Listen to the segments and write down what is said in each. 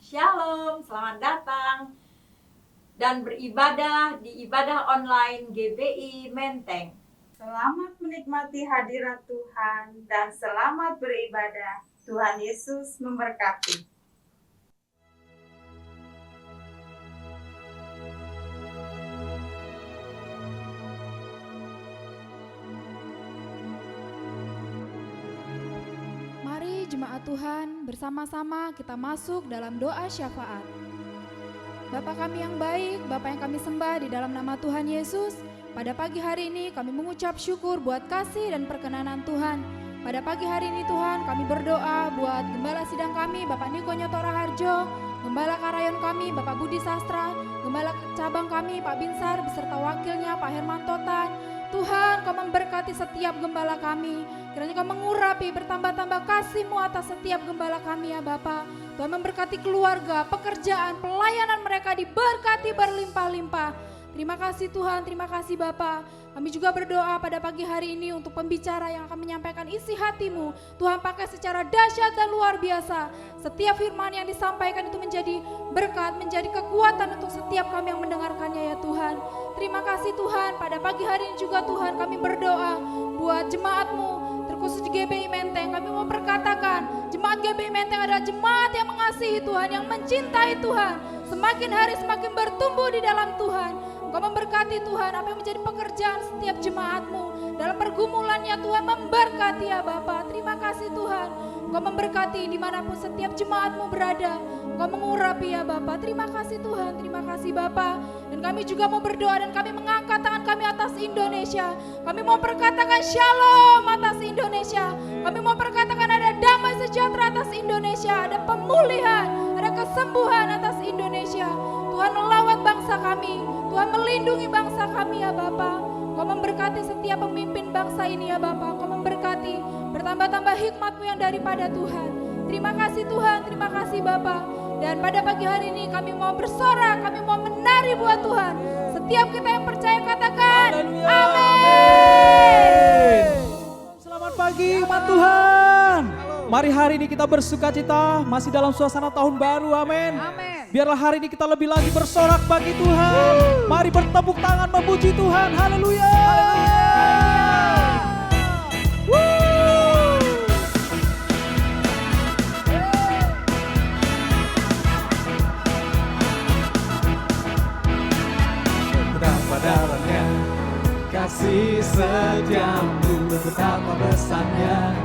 Shalom, selamat datang dan beribadah di ibadah online GBI Menteng. Selamat menikmati hadirat Tuhan dan selamat beribadah. Tuhan Yesus memberkati. Mari jemaat Tuhan bersama-sama kita masuk dalam doa syafaat. Bapa kami yang baik, Bapa yang kami sembah di dalam nama Tuhan Yesus, pada pagi hari ini kami mengucap syukur buat kasih dan perkenanan Tuhan. Pada pagi hari ini Tuhan kami berdoa buat Gembala Sidang kami Bapak Niko Nyotora Harjo, Gembala Karayon kami Bapak Budi Sastra, Gembala Cabang kami Pak Binsar beserta wakilnya Pak Herman Totan. Tuhan, Kau memberkati setiap gembala kami. Kiranya Kau mengurapi bertambah-tambah kasih-Mu atas setiap gembala kami ya Bapa. Tuhan memberkati keluarga, pekerjaan, pelayanan mereka diberkati berlimpah-limpah. Terima kasih Tuhan, terima kasih Bapa. Kami juga berdoa pada pagi hari ini untuk pembicara yang akan menyampaikan isi hati-Mu. Tuhan pakai secara dahsyat dan luar biasa. Setiap firman yang disampaikan itu menjadi berkat, menjadi kekuatan untuk setiap kami yang mendengarkannya ya Tuhan. Terima kasih Tuhan, pada pagi hari ini juga Tuhan kami berdoa buat jemaat-Mu, terkhusus di GBI Menteng. Kami mau perkatakan, jemaat GBI Menteng adalah jemaat yang mengasihi Tuhan, yang mencintai Tuhan. Semakin hari semakin bertumbuh di dalam Tuhan. Engkau memberkati Tuhan, apa yang menjadi pekerjaan setiap jemaat-Mu. Dalam pergumulannya Tuhan memberkati ya Bapa. Terima kasih Tuhan. Engkau memberkati dimanapun setiap jemaat-Mu berada. Engkau mengurapi ya Bapa. Terima kasih Tuhan, terima kasih Bapa. Dan kami juga mau berdoa dan kami mengangkat tangan kami atas Indonesia. Kami mau perkatakan shalom atas Indonesia. Kami mau perkatakan ada damai sejahtera atas Indonesia. Ada pemulihan, ada kesembuhan atas Indonesia. Tuhan melawat bangsa kami. Tuhan melindungi bangsa kami ya Bapa. Kau memberkati setiap pemimpin bangsa ini ya Bapa. Kau memberkati bertambah-tambah hikmat-Mu yang daripada Tuhan. Terima kasih Tuhan, terima kasih Bapa. Dan pada pagi hari ini kami mau bersorak, kami mau menari buat Tuhan. Setiap kita yang percaya katakan amin. Selamat pagi umat Tuhan. Mari hari ini kita bersukacita, masih dalam suasana tahun baru, amin. Biarlah hari ini kita lebih lagi bersorak bagi Tuhan. Mari bertepuk tangan memuji Tuhan, haleluya. Betapa dalamnya kasih setiamu, betapa besarnya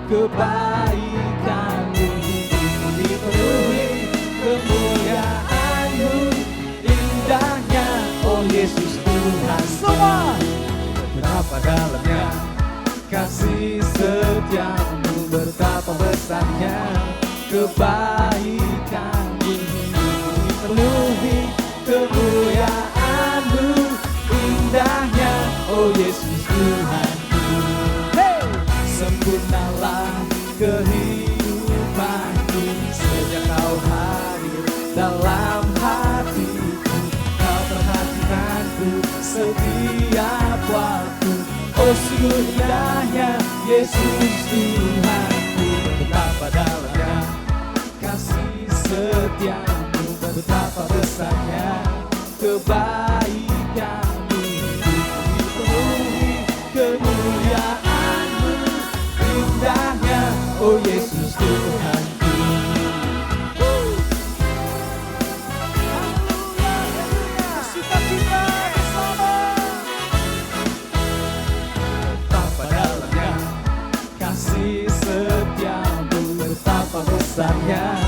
kebaikan-Mu, hidupku dipenuhi kemuliaan-Mu, indahnya oh Yesus Tuhan. Semua betapa dalamnya kasih setiamu, betapa besarnya kebaikan-Mu, hidupku dipenuhi kemuliaan-Mu, indahnya oh Yesus Tuhanku. Sempurnalah kehidupanku sejak Kau hadir dalam hatiku. Kau perhatikanku setiap waktu. Oh sungguh indahnya Yesus Tuhanku. Betapa dalamnya kasih setiamu, betapa besarnya kebaikan-Mu, dipenuhi kemuliaan-Mu, indahnya oh Yesus Tuhanku. Sukacita bersama. Betapa dalamnya kasih setiamu, betapa besarnya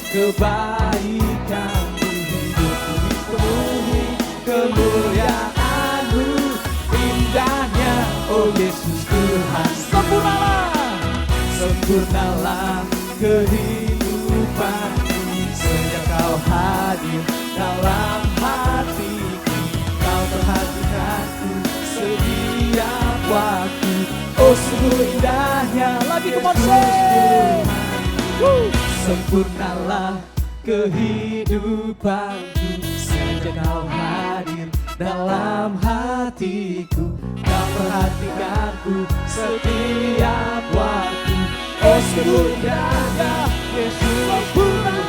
kebaikan-Mu, hidupku dipenuhi kemuliaan-Mu, indahnya oh Yesus Tuhan. Sempurnalah kehidupanku sejak Kau hadir dalam hatiku. Kau perhatikanku setiap waktu. Oh sungguh indahnya Lagi Yesus kemana? Tuhan. Sempurnalah kehidupanku sejak Kau hadir dalam hatiku. Kau perhatikanku setiap waktu. Oh sungguh indahnya Yesus Tuhan.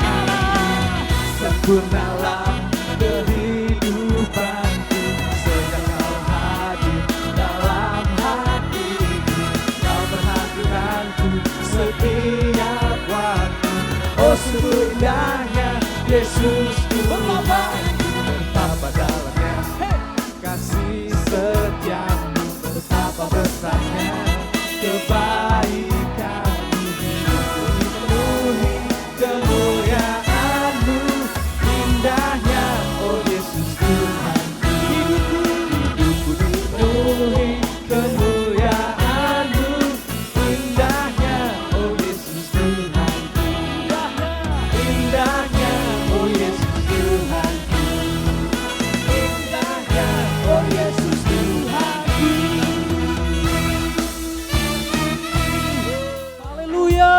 sempurnalah kehidupanku. Sejak kau hadir dalam hatiku, kau perhatikanku setiap waktu. Oh sungguh indahnya Yesusku, betapa dalamnya kasih setiamu, betapa besarnya kebaikanmu. Penuhi kemuliaanmu, indahnya oh Yesus Tuhanku. Hidupku dipenuhi kemuliaanmu, indahnya oh Yesus Tuhanku. Indahnya oh Yesus Tuhanku, indahnya oh Yesus Tuhanku. Haleluya.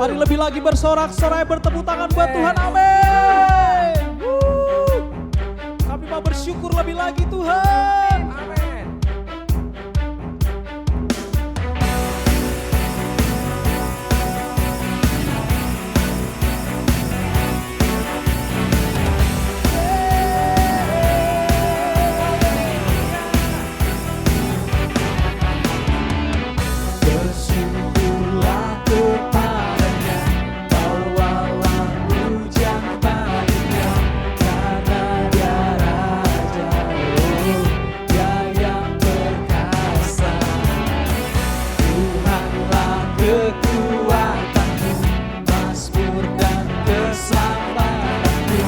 Mari lebih lagi bersorak-sorai, bertepuk tangan buat Tuhan. Amin. Kami mau bersyukur lebih lagi Tuhan. Amin. Bersyukurlah kepadanya, bawalah pujian baginya, karena Dia Raja, oh Dia yang perkasa. Tuhanlah kekuatanku, mazmur dan keselamatanku,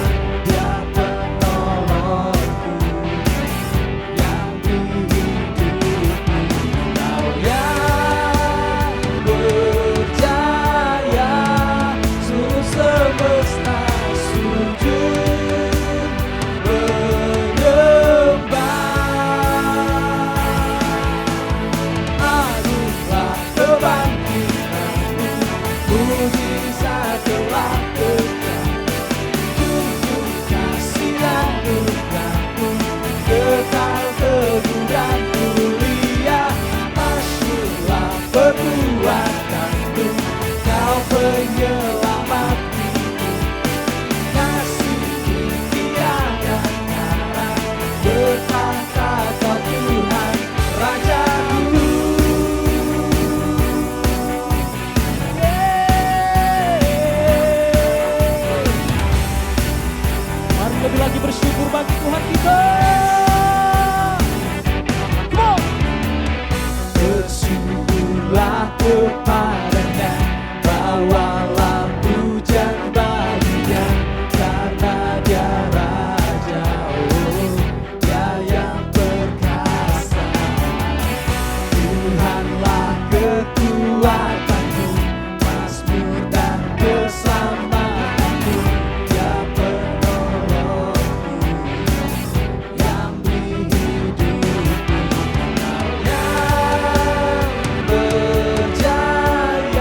Dia penolongku yang dihidupku. Kau yang berjaya, seluruh semesta sujud menyembah. Agunglah kebangkitanmu, mujizat telah terjadi. Tujuh kasih anugerahmu, kekal teguh dan mulia. Masyurlah perbuatanmu, Kau penyelamat hidup. Kasih tiada tara, bertahta Kau Tuhan Rajaku. Mari lebih lagi bersyukur bagi Tuhan kita. Come on. Bersyukurlah kepadanya, bawalah pujian baginya, karena Dia Raja, oh Dia yang perkasa. Tuhanlah kekuatanku, mazmur dan keselamatanku, Dia penolongku yang dihidupku. Kau yang berjaya,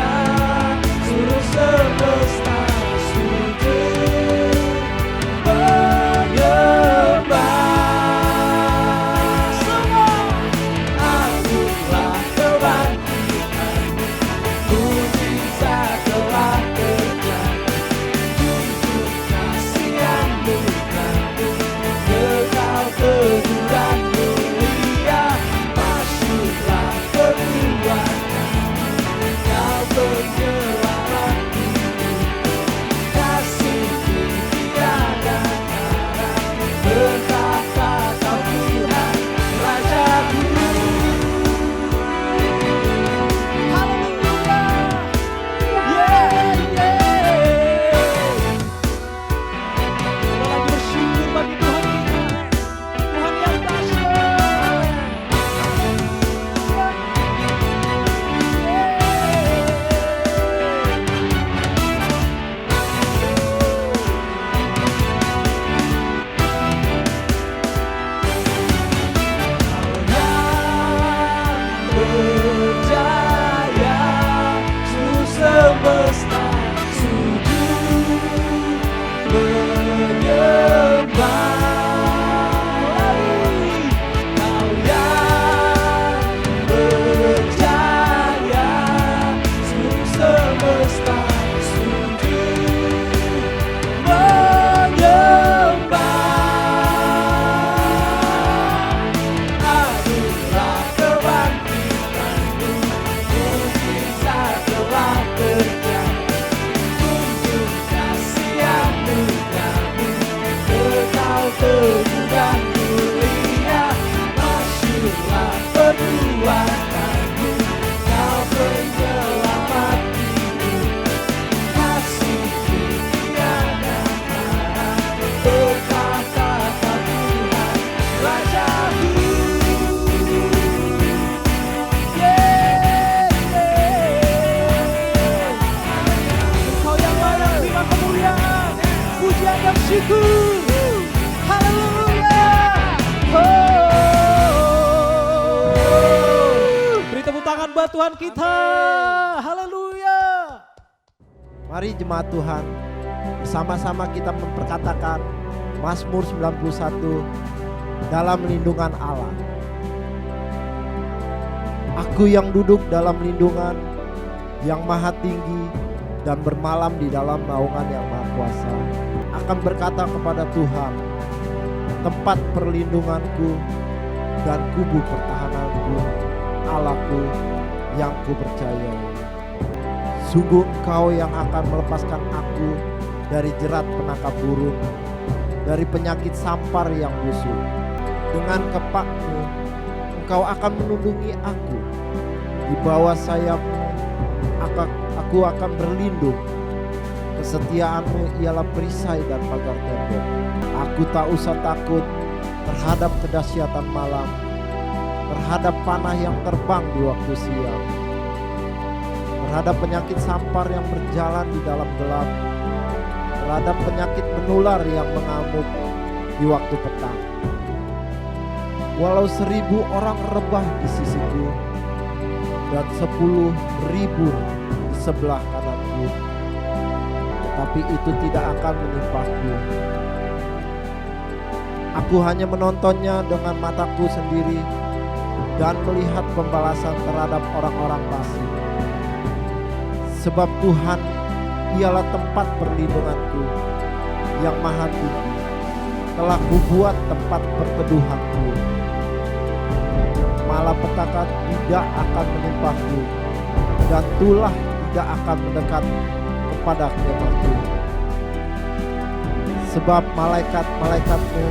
menyembah Tuhan kita. Haleluya. Mari jemaat Tuhan, bersama-sama kita memperkatakan Mazmur 91 dalam lindungan Allah. Aku yang duduk dalam lindungan yang maha tinggi dan bermalam di dalam naungan yang maha kuasa akan berkata kepada Tuhan, tempat perlindunganku dan kubu pertahananku, Allahku yang ku percaya. Sungguh Engkau yang akan melepaskan aku dari jerat penangkap burung, dari penyakit sampar yang busuk. Dengan kepakmu Engkau akan melindungi aku. Di bawah sayapmu aku akan berlindung. Kesetiaanmu ialah perisai dan pagar tembok. Aku tak usah takut terhadap kedahsyatan malam, terhadap panah yang terbang di waktu siang, terhadap penyakit sampar yang berjalan di dalam gelap, terhadap penyakit menular yang mengamuk di waktu petang. Walau 1.000 orang rebah di sisiku dan 10.000 di sebelah kananku, tetapi itu tidak akan menimpaku. Aku hanya menontonnya dengan mataku sendiri dan melihat pembalasan terhadap orang-orang fasik. Sebab Tuhan ialah tempat perlindunganku yang maha tinggi, telah kubuat tempat perteduhanku. Malapetaka tidak akan menimpaku dan tulah tidak akan mendekat kepada kemahku. Sebab malaikat-malaikatmu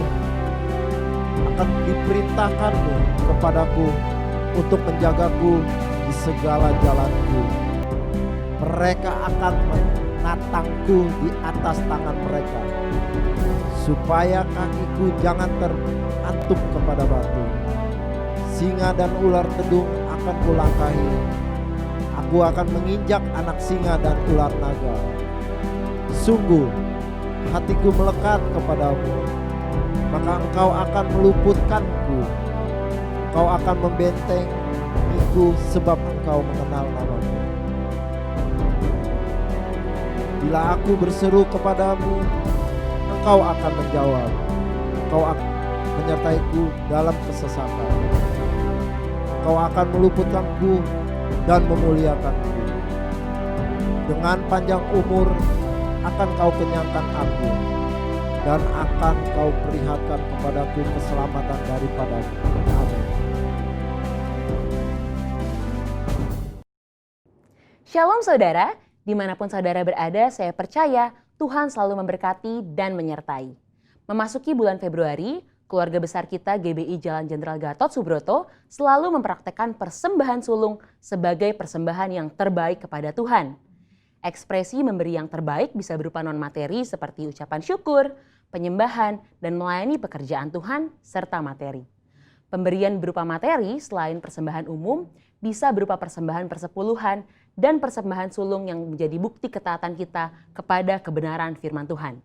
akan diperintahkanmu kepadaku untuk menjagaku di segala jalanku. Mereka akan menatangku di atas tangan mereka, supaya kakiku jangan terantuk kepada batu. Singa dan ular tedung akan kulangkahi. Aku akan menginjak anak singa dan ular naga. Sungguh, hatiku melekat kepadamu, maka engkau akan meluputkanku. Engkau akan membentengiku sebab engkau mengenal namamu. Bila aku berseru kepadamu, engkau akan menjawab. Engkau akan menyertaiku dalam kesesatan. Engkau akan meluputkanku dan memuliakanku. Dengan panjang umur akan kau kenyangkan aku, dan akan kau perlihatkan kepadaku keselamatan daripadamu. Amin. Shalom saudara, dimanapun saudara berada, saya percaya Tuhan selalu memberkati dan menyertai. Memasuki bulan Februari, keluarga besar kita GBI Jalan Jenderal Gatot Subroto selalu mempraktekkan persembahan sulung sebagai persembahan yang terbaik kepada Tuhan. Ekspresi memberi yang terbaik bisa berupa non-materi seperti ucapan syukur, penyembahan, dan melayani pekerjaan Tuhan, serta materi. Pemberian berupa materi selain persembahan umum bisa berupa persembahan persepuluhan dan persembahan sulung yang menjadi bukti ketaatan kita kepada kebenaran firman Tuhan.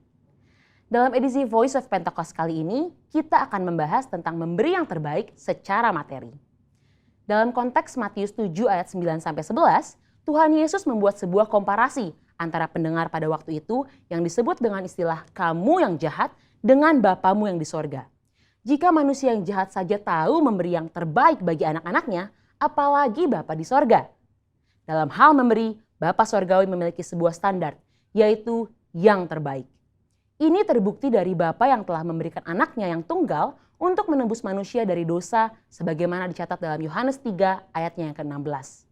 Dalam edisi Voice of Pentecost kali ini, kita akan membahas tentang memberi yang terbaik secara materi. Dalam konteks Matius 7 ayat 9-11, Tuhan Yesus membuat sebuah komparasi antara pendengar pada waktu itu yang disebut dengan istilah kamu yang jahat dengan Bapamu yang di sorga. Jika manusia yang jahat saja tahu memberi yang terbaik bagi anak-anaknya, apalagi Bapa di sorga. Dalam hal memberi, Bapa Sorgawi memiliki sebuah standar, yaitu yang terbaik. Ini terbukti dari Bapa yang telah memberikan anaknya yang tunggal untuk menebus manusia dari dosa sebagaimana dicatat dalam Yohanes 3 ayatnya yang ke-16.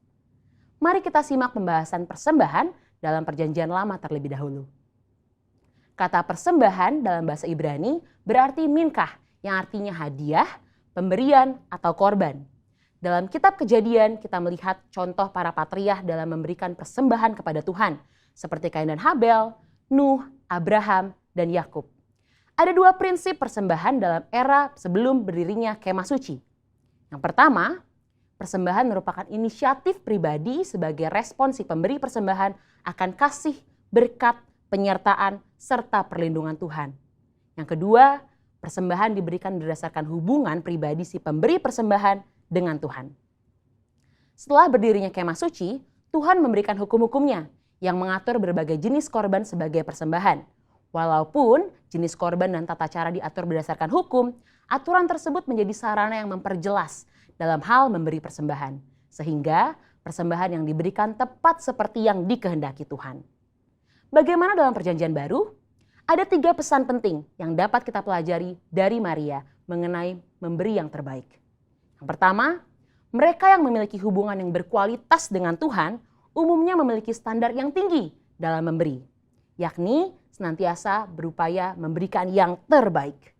Mari kita simak pembahasan persembahan dalam Perjanjian Lama terlebih dahulu. Kata persembahan dalam bahasa Ibrani berarti minkah yang artinya hadiah, pemberian, atau korban. Dalam kitab Kejadian kita melihat contoh para patriarh dalam memberikan persembahan kepada Tuhan seperti Kain dan Habel, Nuh, Abraham, dan Yakub. Ada dua prinsip persembahan dalam era sebelum berdirinya kemah suci. Yang pertama, persembahan merupakan inisiatif pribadi sebagai respon si pemberi persembahan akan kasih, berkat, penyertaan, serta perlindungan Tuhan. Yang kedua, persembahan diberikan berdasarkan hubungan pribadi si pemberi persembahan dengan Tuhan. Setelah berdirinya kemah suci, Tuhan memberikan hukum-hukumnya yang mengatur berbagai jenis korban sebagai persembahan. Walaupun jenis korban dan tata cara diatur berdasarkan hukum, aturan tersebut menjadi sarana yang memperjelas dalam hal memberi persembahan. Sehingga persembahan yang diberikan tepat seperti yang dikehendaki Tuhan. Bagaimana dalam perjanjian baru? Ada 3 pesan penting yang dapat kita pelajari dari Maria mengenai memberi yang terbaik. Yang pertama, mereka yang memiliki hubungan yang berkualitas dengan Tuhan umumnya memiliki standar yang tinggi dalam memberi, yakni senantiasa berupaya memberikan yang terbaik.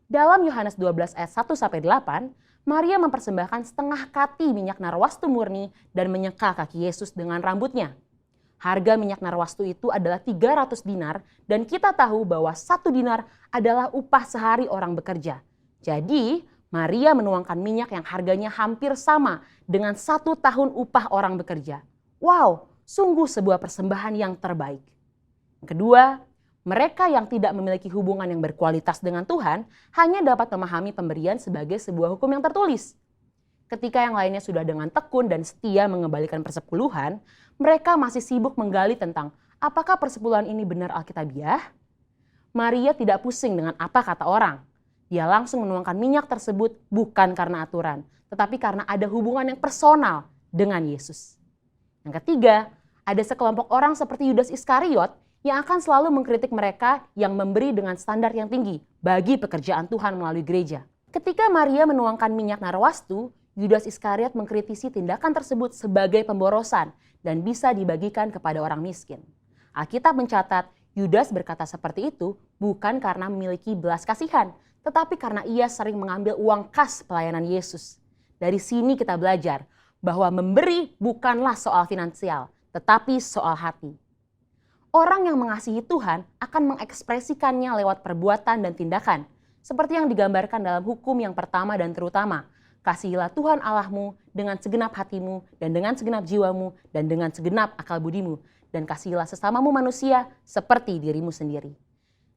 Dalam Yohanes 12 ayat 1-8, Maria mempersembahkan setengah kati minyak narwastu murni dan menyeka kaki Yesus dengan rambutnya. Harga minyak narwastu itu adalah 300 dinar dan kita tahu bahwa 1 dinar adalah upah sehari orang bekerja. Jadi Maria menuangkan minyak yang harganya hampir sama dengan 1 tahun upah orang bekerja. Wow, sungguh sebuah persembahan yang terbaik. Kedua, mereka yang tidak memiliki hubungan yang berkualitas dengan Tuhan hanya dapat memahami pemberian sebagai sebuah hukum yang tertulis. Ketika yang lainnya sudah dengan tekun dan setia mengembalikan persepuluhan, mereka masih sibuk menggali tentang apakah persepuluhan ini benar alkitabiah. Maria tidak pusing dengan apa kata orang. Dia langsung menuangkan minyak tersebut bukan karena aturan, tetapi karena ada hubungan yang personal dengan Yesus. Yang ketiga, ada sekelompok orang seperti Yudas Iskariot yang akan selalu mengkritik mereka yang memberi dengan standar yang tinggi bagi pekerjaan Tuhan melalui gereja. Ketika Maria menuangkan minyak narwastu, Yudas Iskariot mengkritisi tindakan tersebut sebagai pemborosan dan bisa dibagikan kepada orang miskin. Alkitab mencatat Yudas berkata seperti itu bukan karena memiliki belas kasihan, tetapi karena ia sering mengambil uang kas pelayanan Yesus. Dari sini kita belajar bahwa memberi bukanlah soal finansial, tetapi soal hati. Orang yang mengasihi Tuhan akan mengekspresikannya lewat perbuatan dan tindakan. Seperti yang digambarkan dalam hukum yang pertama dan terutama. Kasihilah Tuhan Allahmu dengan segenap hatimu dan dengan segenap jiwamu dan dengan segenap akal budimu. Dan kasihilah sesamamu manusia seperti dirimu sendiri.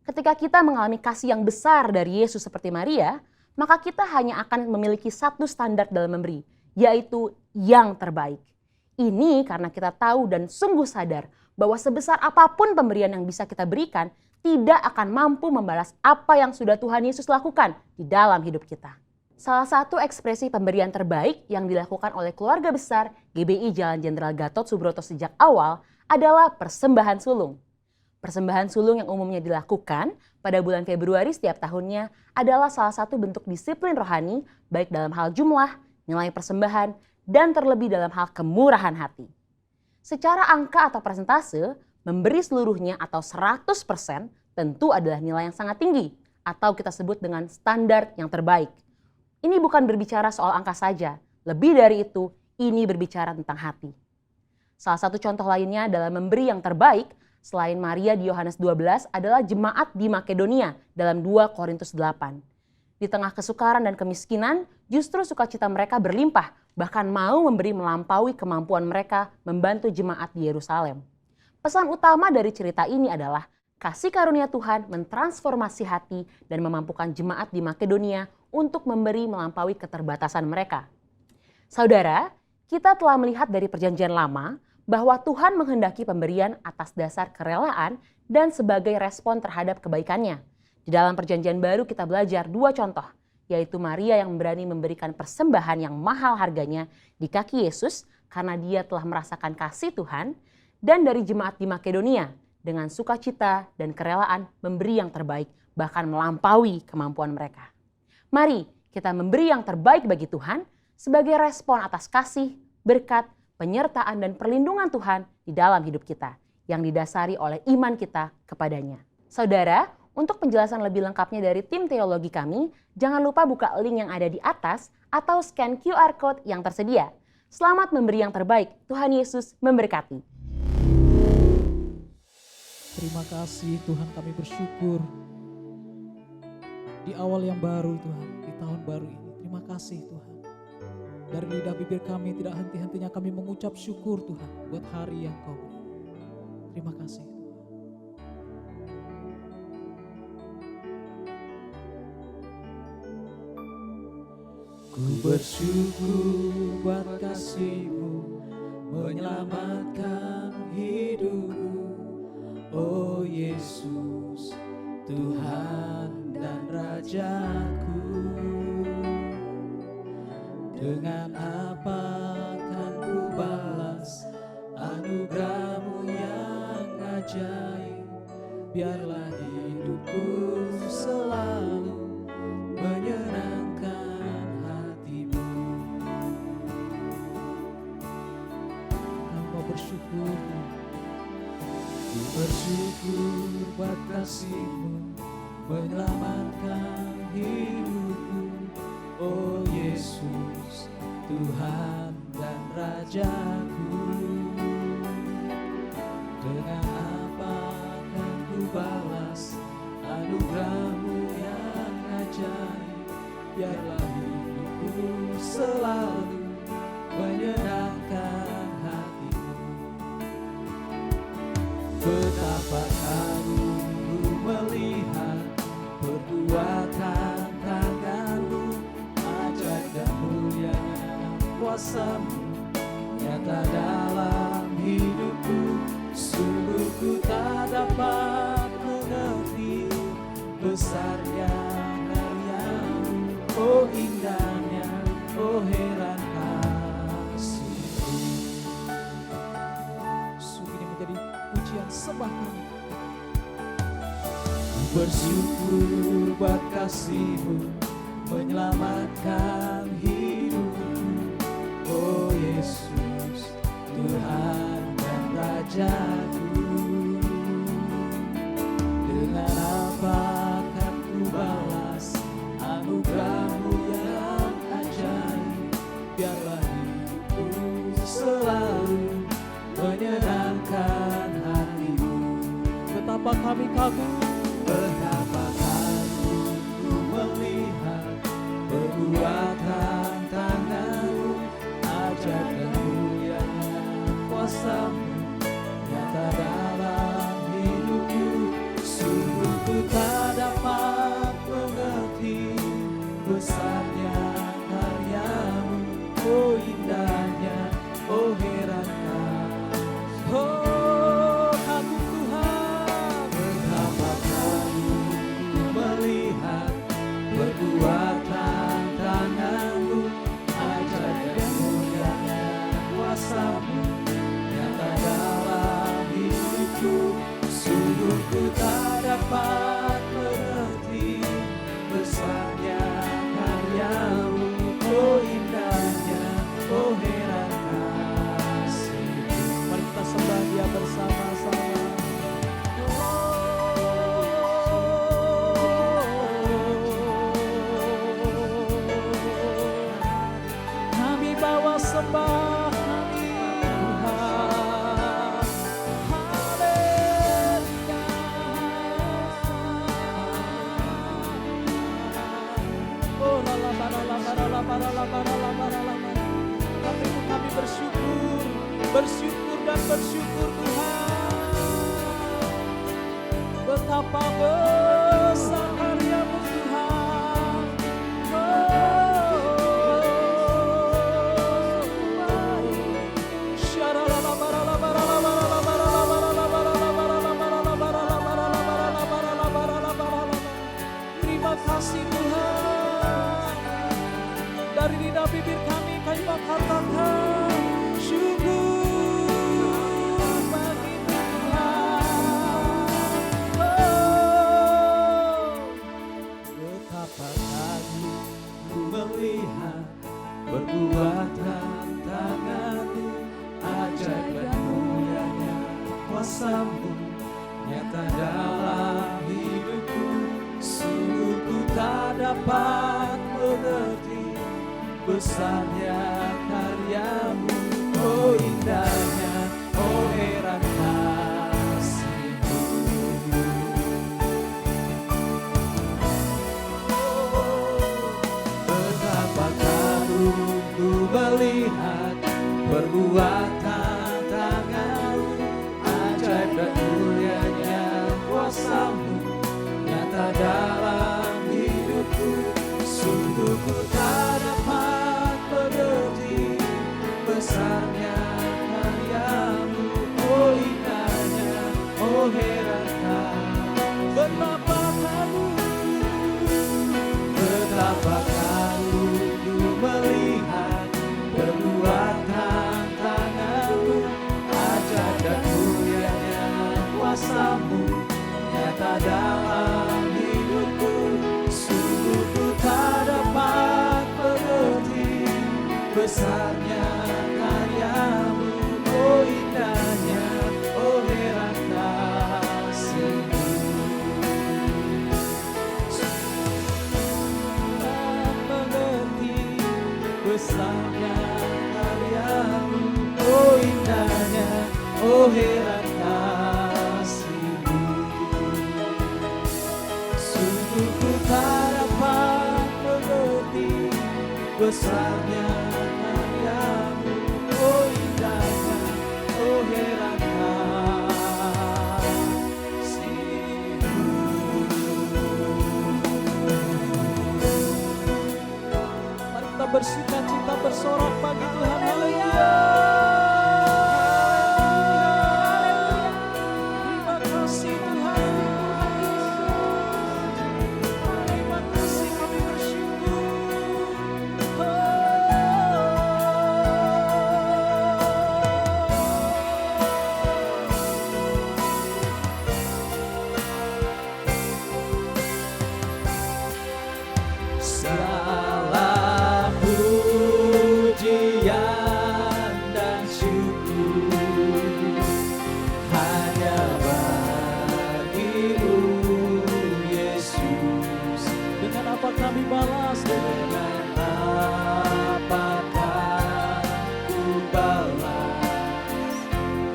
Ketika kita mengalami kasih yang besar dari Yesus seperti Maria, maka kita hanya akan memiliki 1 standar dalam memberi, yaitu yang terbaik. Ini karena kita tahu dan sungguh sadar bahwa sebesar apapun pemberian yang bisa kita berikan, tidak akan mampu membalas apa yang sudah Tuhan Yesus lakukan di dalam hidup kita. Salah satu ekspresi pemberian terbaik yang dilakukan oleh keluarga besar GBI Jalan Jenderal Gatot Subroto sejak awal adalah persembahan sulung. Persembahan sulung yang umumnya dilakukan pada bulan Februari setiap tahunnya adalah salah satu bentuk disiplin rohani baik dalam hal jumlah, nilai persembahan, dan terlebih dalam hal kemurahan hati. Secara angka atau persentase, memberi seluruhnya atau 100% tentu adalah nilai yang sangat tinggi atau kita sebut dengan standar yang terbaik. Ini bukan berbicara soal angka saja, lebih dari itu, ini berbicara tentang hati. Salah satu contoh lainnya dalam memberi yang terbaik selain Maria di Yohanes 12 adalah jemaat di Makedonia dalam 2 Korintus 8. Di tengah kesukaran dan kemiskinan, justru sukacita mereka berlimpah, bahkan mau memberi melampaui kemampuan mereka membantu jemaat di Yerusalem. Pesan utama dari cerita ini adalah kasih karunia Tuhan mentransformasi hati dan memampukan jemaat di Makedonia untuk memberi melampaui keterbatasan mereka. Saudara, kita telah melihat dari perjanjian lama bahwa Tuhan menghendaki pemberian atas dasar kerelaan dan sebagai respon terhadap kebaikannya. Di dalam perjanjian baru kita belajar 2 contoh, yaitu Maria yang berani memberikan persembahan yang mahal harganya di kaki Yesus karena dia telah merasakan kasih Tuhan, dan dari jemaat di Makedonia dengan sukacita dan kerelaan memberi yang terbaik, bahkan melampaui kemampuan mereka. Mari kita memberi yang terbaik bagi Tuhan sebagai respon atas kasih, berkat, penyertaan dan perlindungan Tuhan di dalam hidup kita yang didasari oleh iman kita kepadanya. Saudara, untuk penjelasan lebih lengkapnya dari tim teologi kami, jangan lupa buka link yang ada di atas atau scan QR Code yang tersedia. Selamat memberi yang terbaik, Tuhan Yesus memberkati. Terima kasih Tuhan, kami bersyukur di awal yang baru Tuhan, di tahun baru ini. Terima kasih Tuhan. Dari lidah bibir kami tidak henti-hentinya kami mengucap syukur Tuhan buat hari yang Kau beri. Terima kasih. Ku bersyukur buat kasih-Mu menyelamatkan hidupku. Oh Yesus, Tuhan dan Rajaku. Dengan apa kan ku balas anugerah-Mu yang ajaib? Biarlah hidupku selalu menyenangkan hati-Mu. Hamba bersyukur. Ku bersyukur buat kasih-Mu menyelamatkan hidupku. Oh Yesus, Tuhan dan Rajaku. Dengan apa kan ku balas anugerah-Mu yang ajaib? Biarlah hidupku selalu menyenangkan hati-Mu. Betapa agung ku melihat perbuatan tangan-Mu, ajaib dan mulianya kuasa-Mu nyata dalam hidupku. Sungguh ku tak dapat mengerti besarnya karya-Mu. Oh indahnya, oh heran kasih-Mu. Sungguh ini menjadi pujian sembah kami. Bersyukur buat kasih-Mu menyelamatkan hidupku. Oh Yesus, Tuhan dan Rajaku. Dengan apa kan ku balas anugerah-Mu yang ajaib? Biarlah hidupku selalu menyenangkan hati-Mu. Betapa kami kagum. Betapa kagum ku melihat perbuatan tangan-Mu, ajaib dan mulianya kuasa-Mu nyata dalam hidupku. Sungguh ku tak dapat mengerti besarnya karya-Mu. Oh indahnya, oh heran kasih-Mu. Oh kagum Tuhan. Betapa kagum ku melihat perbuatan tangan-Mu, ajaib dan mulianya kuasa-Mu nyata dalam hidupku. Sungguh ku tak dapat mengerti besarnya karya-Mu. Oh indahnya, oh heran kasih-Mu. Mari kita sembah Dia bersama-sama. Kami bawa sembah kami Tuhan. Haleluya. Oh la la la la la la la la la la la la. Kami bersyukur, bersyukur dan bersyukur Tuhan. Betapa besar karya-Mu Tuhan. Terima kasih Tuhan. Dari lidah bibir kami katakan syukur bagi Tuhan. Betapa kagum ku melihat perbuatan tangan-Mu, ajaib dan mulianya kuasa-Mu nyata dalam hidupku. Sungguh ku tak dapat mengerti besarnya karya-Mu. Oh indahnya, oh heran kasih-Mu. Betapa kagum ku melihat perbuatan tangan-Mu, ajaib dan mulianya kuasa-Mu nyata dalam hidupku. Sungguh ku tak dapat mengerti oh heran kasih-Mu. Sungguh ku tak dapat mengerti besarnya karya-Mu, oh indahnya, oh heran kasih-Mu. Mari kita bersuka cita, bersorak bagi Tuhan. Haleluya. Terima kasih Tuhan. Terima kasih, kami bersyukur. Segala pujian dan syukur hanya bagi-Mu, Yesus. Dengan apa kami balas? Dengan apakah ku balas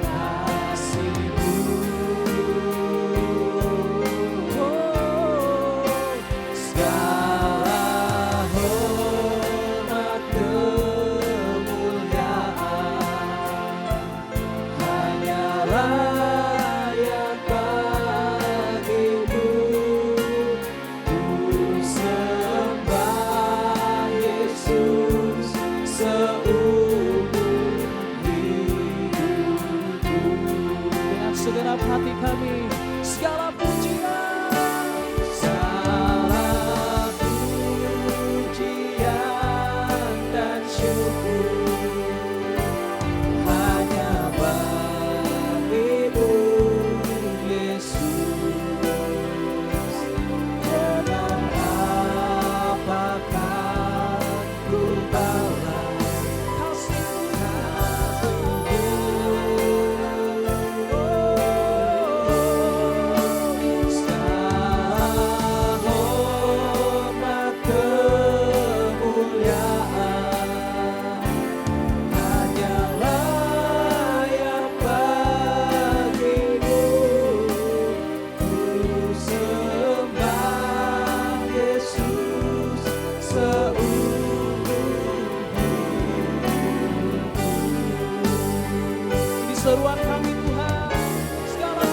kasih-Mu? Segala hormat kemuliaan hanya layak bagi-Mu. Ku sembah Yesus seumur hidupku. Dengan segenap hati kami, segala pujian, Segala pujian dan syukur hanya bagi-Mu, Yesus. Dengan apakah ku balas segala hormat kemuliaan hanya layak bagi-Mu. Ku sembah Yesus seumur hidupku. ini seruan kami Tuhan. Segala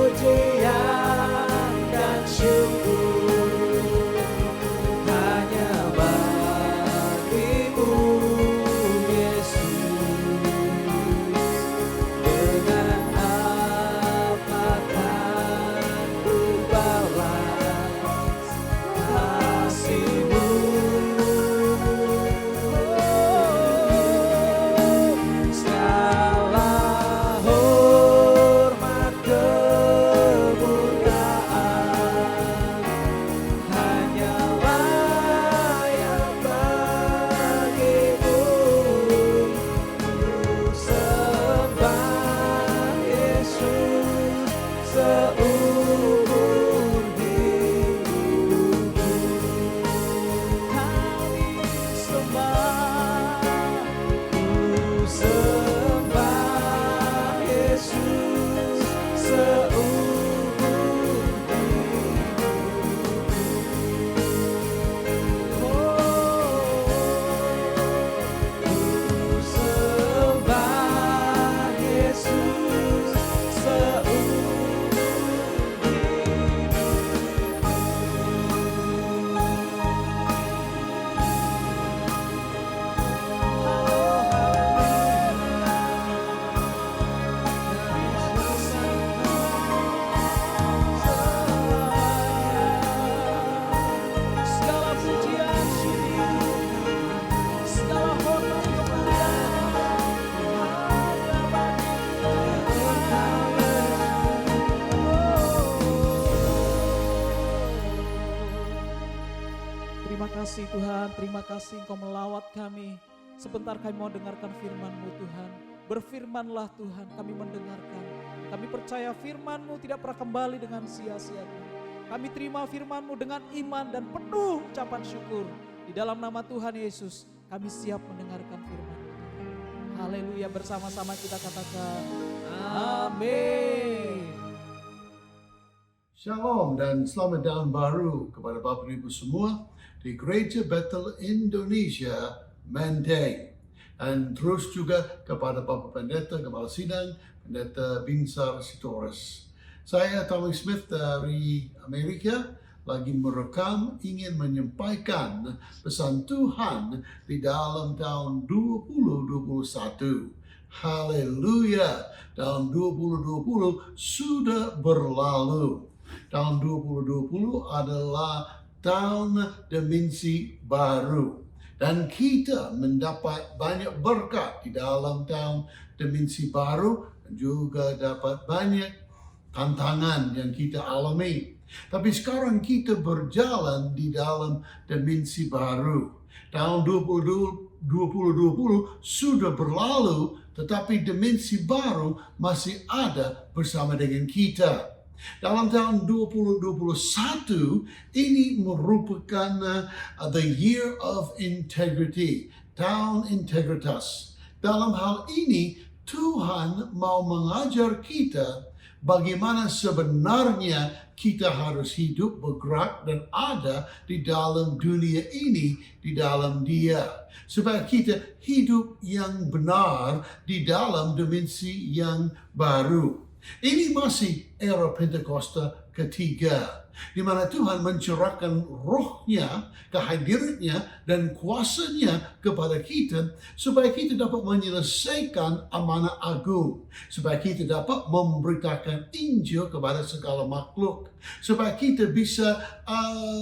Pujian dan syukur hanya bagi-Mu, Yesus. Dengan apakah ku balas kasih-Mu? Segala hormat kemuliaan hanya layak bagi-Mu. Ku sembah Yesus seumur hidupku. Kami sembah, ku sembah Yesus seumur hidupku. Ku sembah Yesus seumur segala pujian syukur, segala hormat kemuliaan hanya Terima kasih Tuhan, terima kasih Engkau melawat kami. Sebentar kami mau dengarkan firman-Mu Tuhan. Berfirmanlah Tuhan, kami mendengarkan. Kami percaya firman-Mu tidak pernah kembali dengan sia-sia Tuhan. Kami terima firman-Mu dengan iman dan penuh ucapan syukur. Di dalam nama Tuhan Yesus, kami siap mendengarkan firman-Mu. Haleluya, bersama-sama kita katakan amin. Shalom dan selamat tahun baru kepada Bapak Ibu semua di Gereja Bethel Indonesia Menteng. Dan terus juga kepada Bapak Pendeta Kepala Sidang, Pendeta Binsar Sitorus. Saya Tommy Smith dari Amerika, lagi merekam ingin menyampaikan pesan Tuhan di dalam tahun 2021. Haleluya, tahun 2020 sudah berlalu. Tahun 2020 adalah tahun dimensi baru. Dan kita mendapat banyak berkat di dalam tahun dimensi baru dan juga dapat banyak tantangan yang kita alami. Tapi sekarang kita berjalan di dalam dimensi baru. Tahun 2020 sudah berlalu, tetapi dimensi baru masih ada bersama dengan kita. Dalam tahun 2021 ini merupakan the year of integrity, tahun integritas. Dalam hal ini Tuhan mau mengajar kita bagaimana sebenarnya kita harus hidup, bergerak, dan ada di dalam dunia ini, di dalam Dia. Supaya kita hidup yang benar di dalam dimensi yang baru. Ini masih era Pentakosta ketiga, di mana Tuhan mencurahkan rohnya, kehadirannya, dan kuasanya kepada kita, supaya kita dapat menyelesaikan amanah agung, supaya kita dapat memberitakan Injil kepada segala makhluk, supaya kita bisa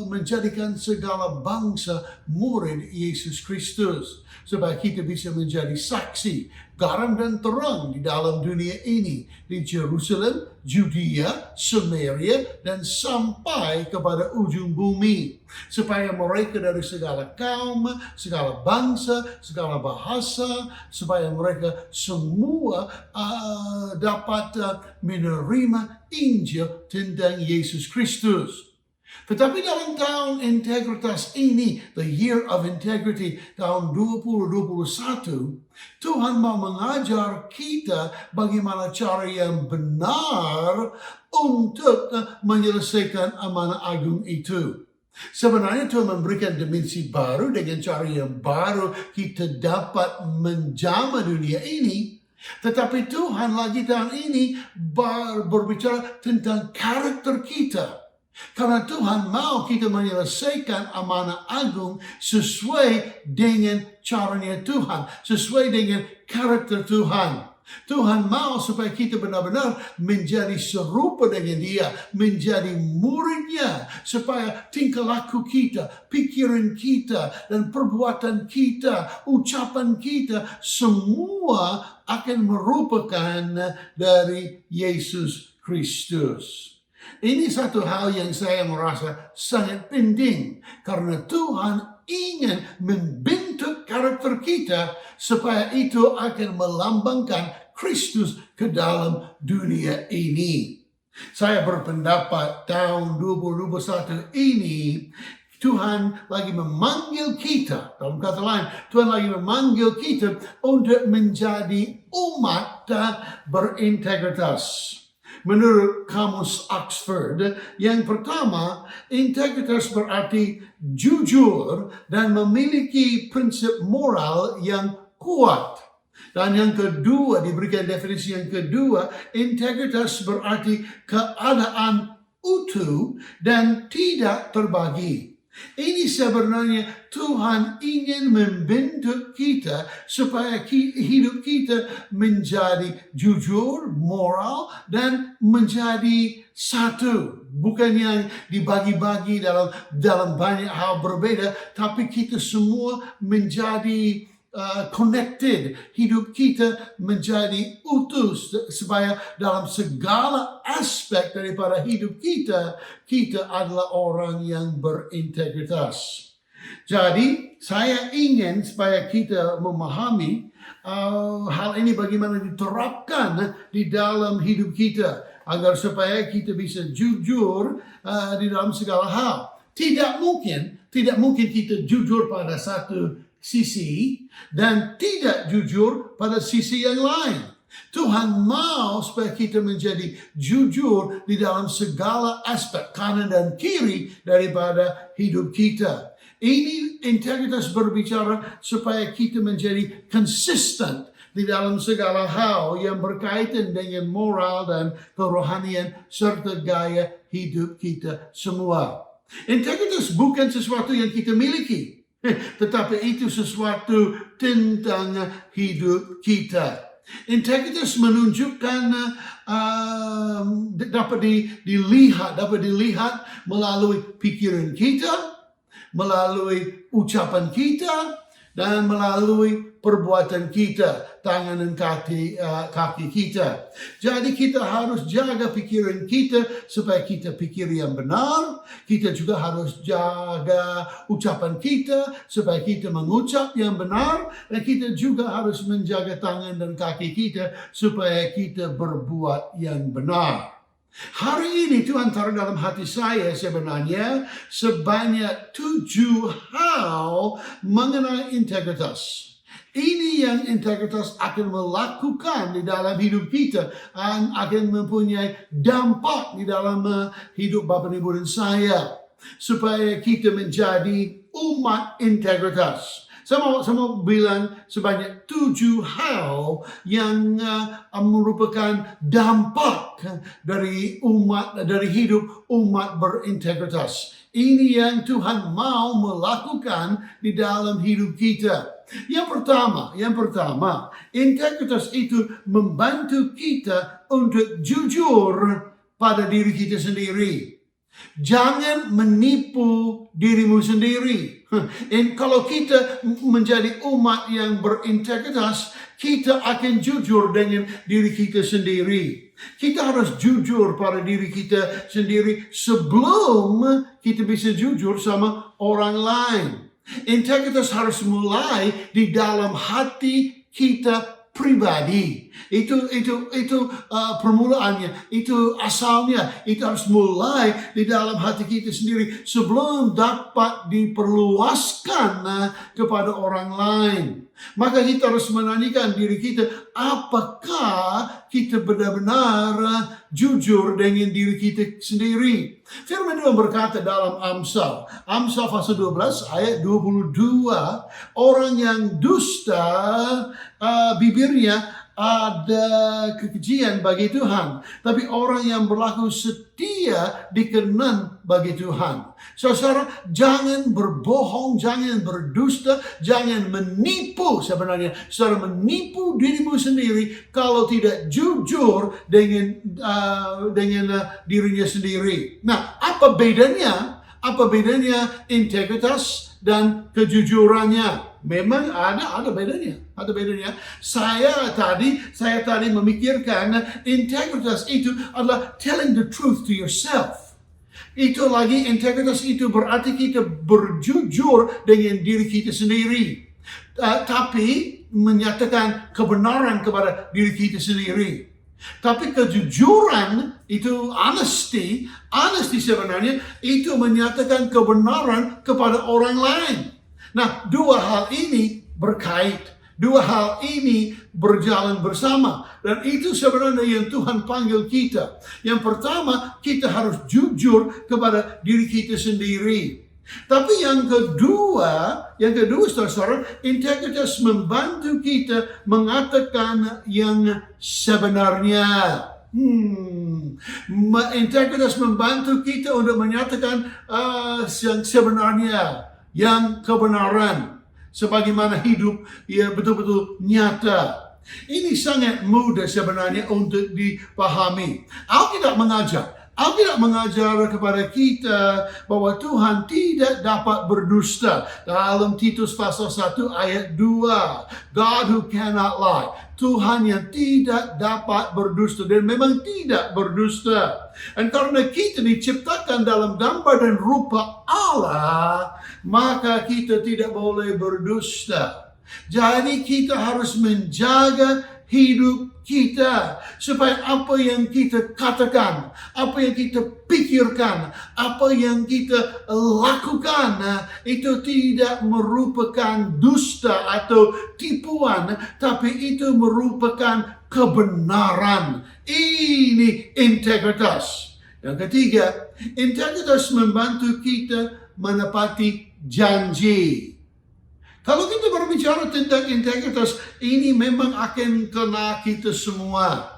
menjadikan segala bangsa murid Yesus Kristus, supaya kita bisa menjadi saksi, garam dan terang di dalam dunia ini, di Jerusalem, Judea, Samaria, dan sampai kepada ujung bumi. Supaya mereka dari segala kaum, segala bangsa, segala bahasa, supaya mereka semua dapat menerima Injil tentang Yesus Kristus. Tetapi dalam tahun integritas ini, the year of integrity, tahun 2021, Tuhan mau mengajar kita bagaimana cara yang benar untuk menyelesaikan amanah agung itu. Sebenarnya Tuhan memberikan dimensi baru dengan cara yang baru kita dapat menjamah dunia ini. Tetapi Tuhan lagi tahun ini berbicara tentang karakter kita. Karena Tuhan mau kita menyelesaikan amanah agung sesuai dengan caranya Tuhan, sesuai dengan karakter Tuhan. Tuhan mau supaya kita benar-benar menjadi serupa dengan Dia, menjadi muridnya, supaya tingkah laku kita, pikiran kita, dan perbuatan kita, ucapan kita, semua akan merupakan dari Yesus Kristus. Ini satu hal yang saya merasa sangat penting, karena Tuhan ingin membentuk karakter kita supaya itu akan melambangkan Kristus ke dalam dunia ini. Saya berpendapat tahun 2021 ini Tuhan lagi memanggil kita, dalam kata lain, Tuhan lagi memanggil kita untuk menjadi umat berintegritas. Menurut Kamus Oxford, yang pertama, integritas berarti jujur dan memiliki prinsip moral yang kuat. Dan yang kedua, diberikan definisi yang kedua, integritas berarti keadaan utuh dan tidak terbagi. Ini sebenarnya Tuhan ingin membentuk kita supaya hidup kita menjadi jujur, moral, dan menjadi satu. Bukan yang dibagi-bagi dalam banyak hal berbeda, tapi kita semua menjadi connected. Hidup kita menjadi utuh supaya dalam segala aspek daripada hidup kita, kita adalah orang yang berintegritas. Jadi saya ingin supaya kita memahami hal ini bagaimana diterapkan di dalam hidup kita, agar supaya kita bisa jujur di dalam segala hal. Tidak mungkin kita jujur pada satu sisi dan tidak jujur pada sisi yang lain. Tuhan mau supaya kita menjadi jujur di dalam segala aspek kanan dan kiri daripada hidup kita. Ini integritas berbicara supaya kita menjadi konsisten di dalam segala hal yang berkaitan dengan moral dan kerohanian serta gaya hidup kita semua. Integritas bukan sesuatu yang kita miliki, tetapi itu sesuatu tentang hidup kita. Integritas menunjukkan dapat dilihat melalui pikiran kita, melalui ucapan kita, dan melalui perbuatan kita, tangan dan kaki kita. Jadi kita harus jaga pikiran kita supaya kita pikir yang benar. Kita juga harus jaga ucapan kita supaya kita mengucap yang benar. Dan kita juga harus menjaga tangan dan kaki kita supaya kita berbuat yang benar. Hari ini Tuhan taruh dalam hati saya sebenarnya sebanyak 7 hal mengenai integritas. Ini yang integritas akan melakukan di dalam hidup kita dan akan mempunyai dampak di dalam hidup Bapak Ibu dan saya. Supaya kita menjadi umat integritas. Saya mau bilang sebanyak 7 hal yang merupakan dampak dari hidup umat berintegritas. Ini yang Tuhan mau melakukan di dalam hidup kita. Yang pertama, integritas itu membantu kita untuk jujur pada diri kita sendiri. Jangan menipu dirimu sendiri. Kalau kita menjadi umat yang berintegritas, kita akan jujur dengan diri kita sendiri. Kita harus jujur pada diri kita sendiri sebelum kita bisa jujur sama orang lain. Integritas harus mulai di dalam hati kita pribadi. Itu permulaannya, itu asalnya, itu harus mulai di dalam hati kita sendiri sebelum dapat diperluaskan kepada orang lain. Maka kita harus menanyakan diri kita, apakah kita benar-benar jujur dengan diri kita sendiri? Firman Tuhan berkata dalam Amsal pasal 12 ayat 22, orang yang dusta bibirnya ada kekejian bagi Tuhan, tapi orang yang berlaku setia dikenan bagi Tuhan. Saudara, jangan berbohong, jangan berdusta, jangan menipu sebenarnya. Saudara menipu dirimu sendiri kalau tidak jujur dengan dirinya sendiri. Nah, apa bedanya integritas dan kejujurannya? Memang ada bedanya. Saya tadi memikirkan integritas itu adalah telling the truth to yourself. Itu lagi integritas itu berarti kita berjujur dengan diri kita sendiri. Tapi menyatakan kebenaran kepada diri kita sendiri. Tapi kejujuran itu honesty sebenarnya itu menyatakan kebenaran kepada orang lain. Nah, 2 hal ini berkait. 2 hal ini berjalan bersama. Dan itu sebenarnya yang Tuhan panggil kita. Yang pertama, kita harus jujur kepada diri kita sendiri. Tapi yang kedua saudara, integritas membantu kita mengatakan yang sebenarnya. Integritas membantu kita untuk menyatakan yang sebenarnya. Yang kebenaran sebagaimana hidup ya betul-betul nyata. Ini sangat mudah sebenarnya untuk dipahami. Alkitab mengajar kepada kita bahwa Tuhan tidak dapat berdusta. Dalam Titus pasal 1 ayat 2, God who cannot lie. Tuhan yang tidak dapat berdusta dan memang tidak berdusta. Dan karena kita diciptakan dalam gambar dan rupa Allah, maka kita tidak boleh berdusta. Jadi kita harus menjaga hidup kita, supaya apa yang kita katakan, apa yang kita pikirkan, apa yang kita lakukan, itu tidak merupakan dusta atau tipuan, tapi itu merupakan kebenaran. Ini integritas. Yang ketiga, integritas membantu kita menepati janji. Kalau kita berbicara tentang integritas, ini memang akan kena kita semua.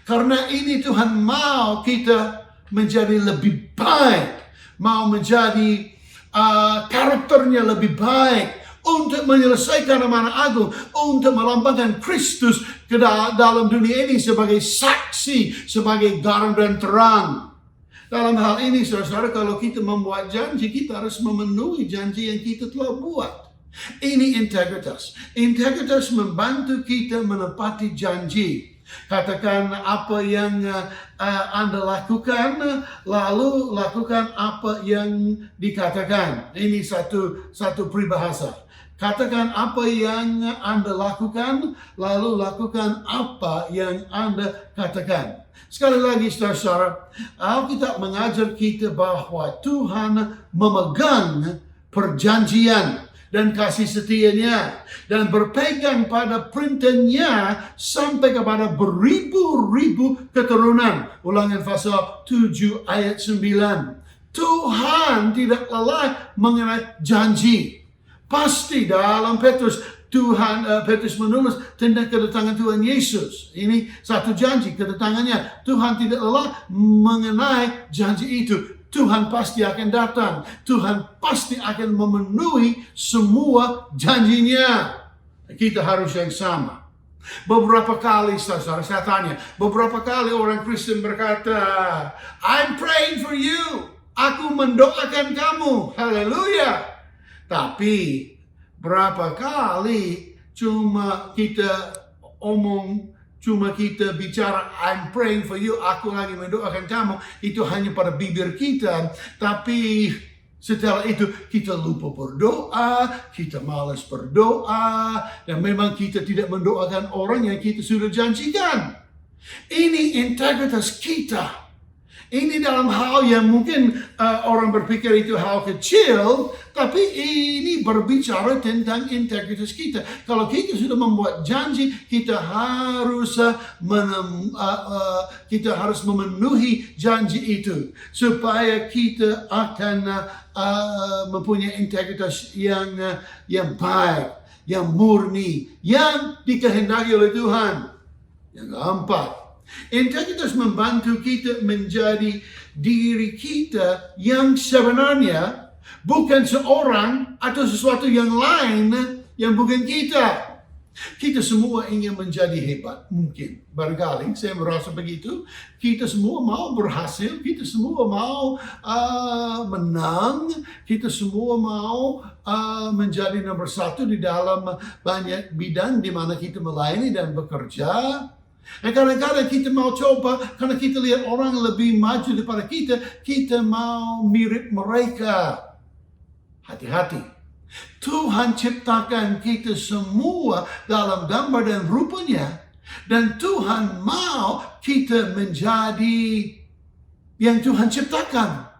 Karena ini Tuhan mau kita menjadi lebih baik, mau menjadi karakternya lebih baik, untuk menyelesaikan amanah agung, untuk melambangkan Kristus ke dalam dunia ini sebagai saksi, sebagai garam dan terang. Dalam hal ini, saudara-saudara, kalau kita membuat janji, kita harus memenuhi janji yang kita telah buat. Ini integritas. Integritas membantu kita menepati janji. Katakan apa yang Anda lakukan, lalu lakukan apa yang dikatakan. Ini satu peribahasa. Katakan apa yang Anda lakukan, lalu lakukan apa yang Anda katakan. Sekali lagi, saudara-saudara, Alkitab mengajar kita bahwa Tuhan memegang perjanjian dan kasih setianya, dan berpegang pada perintahnya sampai kepada beribu-ribu keturunan. Ulangan pasal 7 ayat 9. Tuhan tidak lelah mengenai janji. Pasti dalam Petrus, Petrus menulis tentang kedatangan Tuhan Yesus. Ini satu janji, kedatangannya. Tuhan tidak lelah mengenai janji itu. Tuhan pasti akan datang. Tuhan pasti akan memenuhi semua janjinya. Kita harus yang sama. Beberapa kali, saudara, saya tanya, beberapa kali orang Kristen berkata, I'm praying for you. Aku mendoakan kamu. Haleluya. Tapi berapa kali cuma kita omong, cuma kita bicara, I'm praying for you, aku lagi mendoakan kamu, itu hanya pada bibir kita, tapi setelah itu kita lupa berdoa, kita malas berdoa, dan memang kita tidak mendoakan orang yang kita sudah janjikan. Ini integritas kita. Ini dalam hal yang mungkin orang berpikir itu hal kecil, tapi ini berbicara tentang integritas kita. Kalau kita sudah membuat janji, kita harus memenuhi janji itu, supaya kita akan mempunyai integritas yang baik, yang murni, yang dikehendaki oleh Tuhan. Yang keempat, integritas membantu kita menjadi diri kita yang sebenarnya, bukan seorang atau sesuatu yang lain yang bukan kita. Kita semua ingin menjadi hebat, mungkin. Barangkali saya merasa begitu. Kita semua mau berhasil, kita semua mau menang, kita semua mau menjadi nomor satu di dalam banyak bidang di mana kita melayani dan bekerja. Dan kadang-kadang kita mau coba, karena kita lihat orang lebih maju daripada kita mau mirip mereka. Hati-hati. Tuhan ciptakan kita semua dalam gambar dan rupanya, dan Tuhan mau kita menjadi yang Tuhan ciptakan.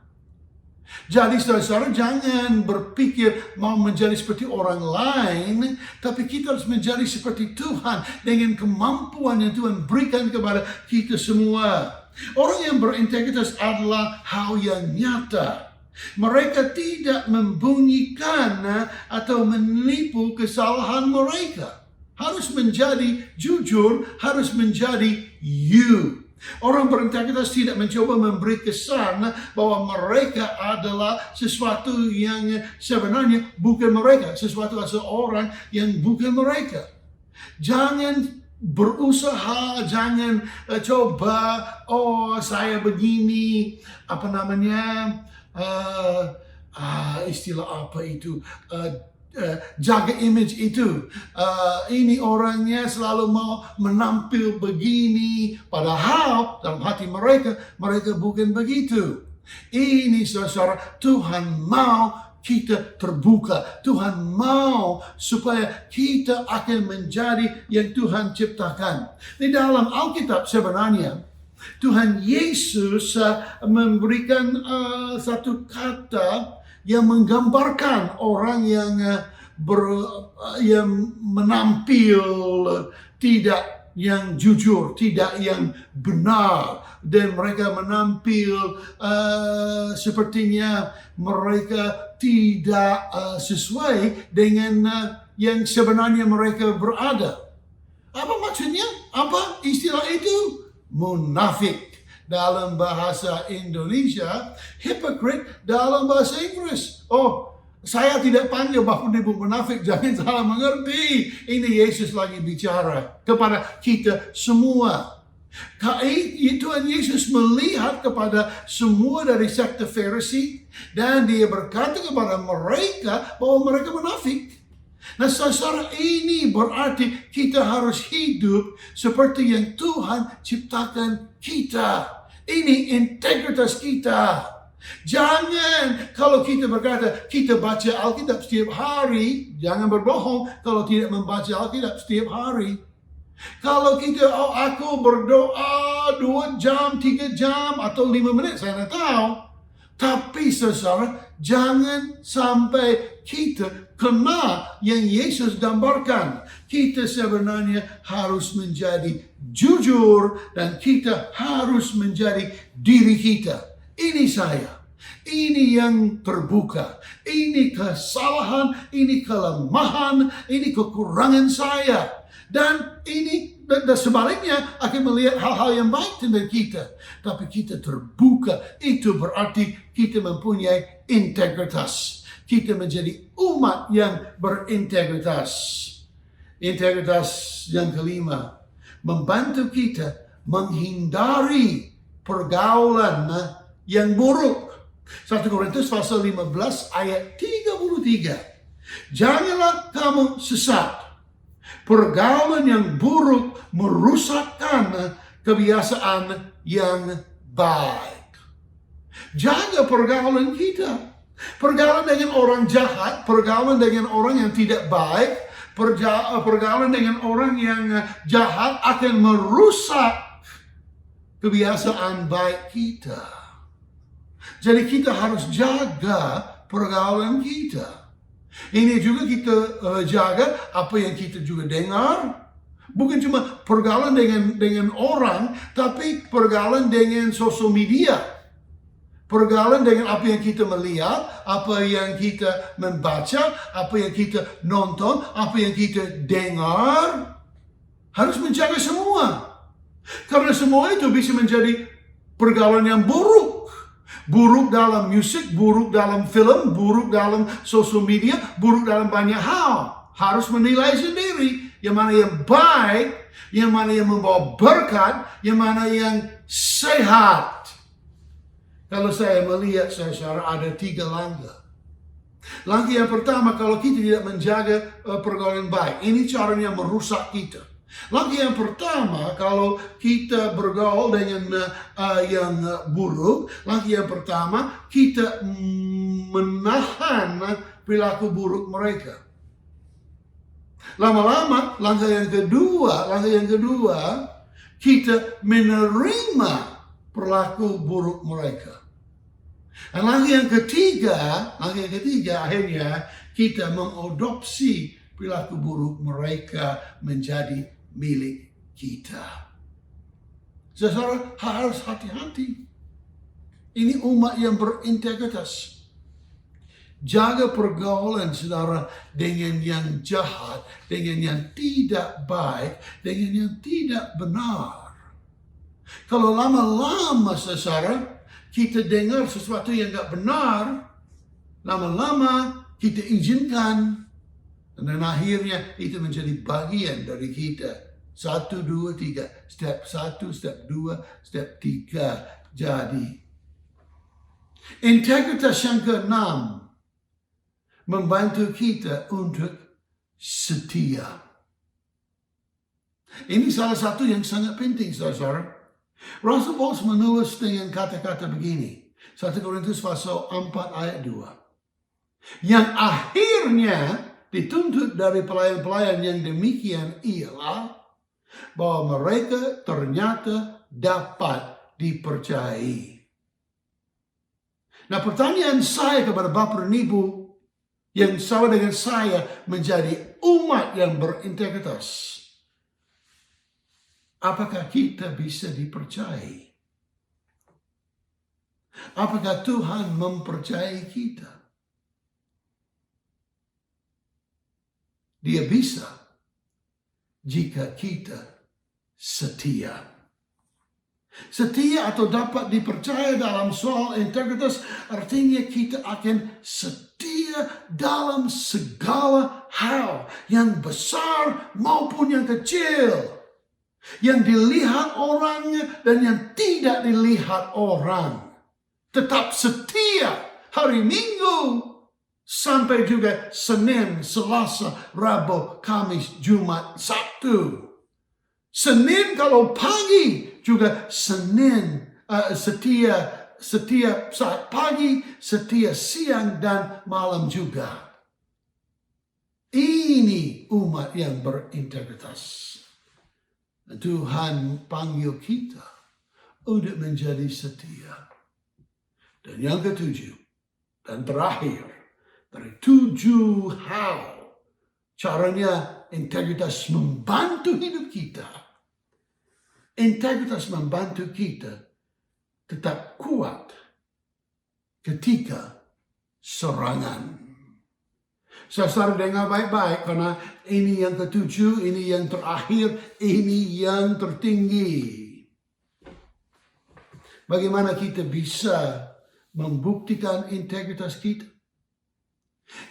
Jadi saudara-saudara, jangan berpikir mau menjadi seperti orang lain, tapi kita harus menjadi seperti Tuhan dengan kemampuan yang Tuhan berikan kepada kita semua. Orang yang berintegritas adalah hal yang nyata. Mereka tidak membunyikan atau menipu kesalahan mereka. Harus menjadi jujur, harus menjadi you. Orang berintegritas tidak mencoba memberi kesan bahwa mereka adalah sesuatu yang sebenarnya bukan mereka, sesuatu seorang yang bukan mereka. Jangan berusaha, jangan coba, oh saya begini, apa namanya, istilah apa itu, jaga image itu. Ini orangnya selalu mau menampil begini, padahal dalam hati mereka bukan begitu. Ini saudara, Tuhan mau kita terbuka. Tuhan mau supaya kita akan menjadi yang Tuhan ciptakan. Di dalam Alkitab sebenarnya Tuhan Yesus memberikan satu kata yang menggambarkan orang yang menampil tidak yang jujur, tidak yang benar, dan mereka menampil sepertinya mereka tidak sesuai dengan yang sebenarnya mereka berada. Apa maksudnya? Apa istilah itu? Munafik dalam bahasa Indonesia, hypocrite dalam bahasa Inggris. Oh, saya tidak panggil Bapak Ibu munafik, jangan salah mengerti. Ini Yesus lagi bicara kepada kita semua. Tuhan Yesus melihat kepada semua dari sekte Farisi dan dia berkata kepada mereka bahwa mereka munafik. Nah, saudara, ini berarti kita harus hidup seperti yang Tuhan ciptakan kita. Ini integritas kita. Jangan kalau kita berkata kita baca Alkitab setiap hari, jangan berbohong kalau tidak membaca Alkitab setiap hari. Kalau kita, aku berdoa 2 jam, 3 jam, atau 5 menit, saya tidak tahu. Tapi saudara, jangan sampai kita kena yang Yesus gambarkan. Kita sebenarnya harus menjadi jujur dan kita harus menjadi diri kita. Ini saya, ini yang terbuka, ini kesalahan, ini kelemahan, ini kekurangan saya. Dan ini dan sebaliknya akan melihat hal-hal yang baik tentang kita. Tapi kita terbuka, itu berarti kita mempunyai integritas. Kita menjadi umat yang berintegritas. Integritas yang kelima, membantu kita menghindari pergaulan yang buruk. 1 Korintus pasal 15 ayat 33. Janganlah kamu sesat. Pergaulan yang buruk merusakkan kebiasaan yang baik. Jaga pergaulan kita. Pergaulan dengan orang jahat, pergaulan dengan orang yang tidak baik, pergaulan dengan orang yang jahat akan merusak kebiasaan baik kita. Jadi kita harus jaga pergaulan kita. Ini juga kita jaga apa yang kita juga dengar. Bukan cuma pergaulan dengan orang, tapi pergaulan dengan sosial media. Pergaulan dengan apa yang kita melihat, apa yang kita membaca, apa yang kita nonton, apa yang kita dengar. Harus menjaga semua. Karena semua itu bisa menjadi pergaulan yang buruk. Buruk dalam musik, buruk dalam film, buruk dalam sosial media, buruk dalam banyak hal. Harus menilai sendiri yang mana yang baik, yang mana yang membawa berkat, yang mana yang sehat. Kalau saya melihat, saudara, ada 3 langkah. Langkah yang pertama, kalau kita tidak menjaga pergaulan baik, ini caranya merusak kita. Langkah yang pertama, kalau kita bergaul dengan yang buruk, langkah yang pertama, kita menahan perilaku buruk mereka. Lama-lama, langkah yang kedua, kita menerima perilaku buruk mereka. Dan langkah yang ketiga, akhirnya kita mengadopsi perilaku buruk mereka menjadi milik kita. Saudara harus hati-hati. Ini umat yang berintegritas. Jaga pergaulan saudara dengan yang jahat, dengan yang tidak baik, dengan yang tidak benar. Kalau lama-lama saudara kita dengar sesuatu yang tidak benar, lama-lama kita izinkan. Dan akhirnya itu menjadi bagian dari kita. 1, 2, 3. Step 1, step 2, step 3. Jadi, integritas yang ke-6 membantu kita untuk setia. Ini salah satu yang sangat penting, saudara. Rasul Paulus menulis dengan kata-kata begini. 1 Korintus pasal 4 ayat 2. Yang akhirnya dituntut dari pelayan-pelayan yang demikian ialah bahwa mereka ternyata dapat dipercayai. Nah, pertanyaan saya kepada Bapak dan Ibu yang sama dengan saya menjadi umat yang berintegritas. Apakah kita bisa dipercayai? Apakah Tuhan mempercayai kita? Dia bisa jika kita setia. Setia atau dapat dipercaya dalam soal integritas artinya kita akan setia dalam segala hal yang besar maupun yang kecil, yang dilihat orang dan yang tidak dilihat orang. Tetap setia hari Minggu sampai juga Senin, Selasa, Rabu, Kamis, Jumat, Sabtu. Senin kalau pagi juga Senin, setiap saat pagi, setiap siang dan malam juga. Ini umat yang berintegritas. Tuhan panggil kita untuk menjadi setia. Dan yang ketujuh dan terakhir dari 7 hal caranya integritas membantu hidup kita. Integritas membantu kita tetap kuat ketika serangan. Saudara dengar baik-baik karena ini yang ketujuh, ini yang terakhir, ini yang tertinggi. Bagaimana kita bisa membuktikan integritas kita?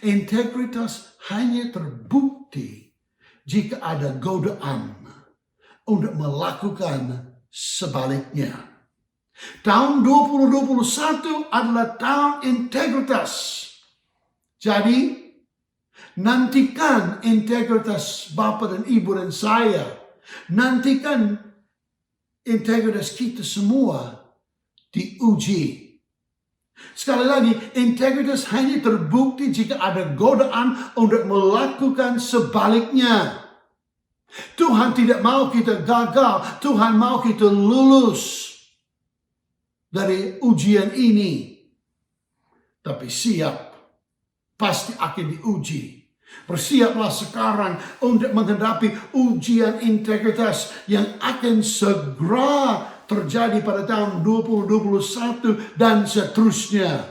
Integritas hanya terbukti jika ada godaan untuk melakukan sebaliknya. Tahun 2021 adalah tahun integritas. Jadi, nantikan integritas Bapak dan Ibu dan saya. Nantikan integritas kita semua diuji. Sekali lagi, integritas hanya terbukti jika ada godaan untuk melakukan sebaliknya. Tuhan tidak mau kita gagal. Tuhan mau kita lulus dari ujian ini. Tapi siap, pasti akan diuji. Bersiaplah sekarang untuk menghadapi ujian integritas yang akan segera terjadi pada tahun 2021 dan seterusnya.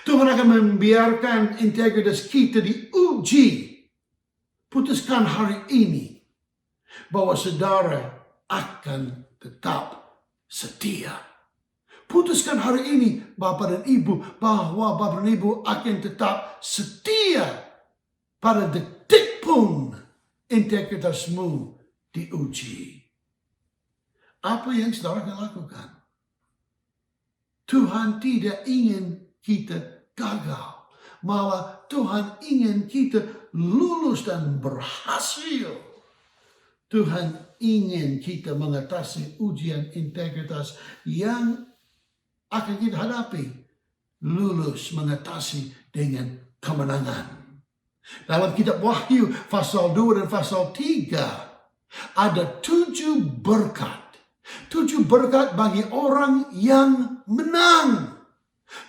Tuhan akan membiarkan integritas kita diuji. Putuskan hari ini bahwa saudara akan tetap setia. Putuskan hari ini Bapak dan Ibu bahwa Bapak dan Ibu akan tetap setia pada detik pun integritasmu diuji. Apa yang saudara akan lakukan? Tuhan tidak ingin kita gagal. Malah Tuhan ingin kita lulus dan berhasil. Tuhan ingin kita mengatasi ujian integritas yang akan kita hadapi. Lulus mengatasi dengan kemenangan. Dalam kitab Wahyu pasal 2 dan pasal 3 ada 7 berkat. 7 berkat bagi orang yang menang.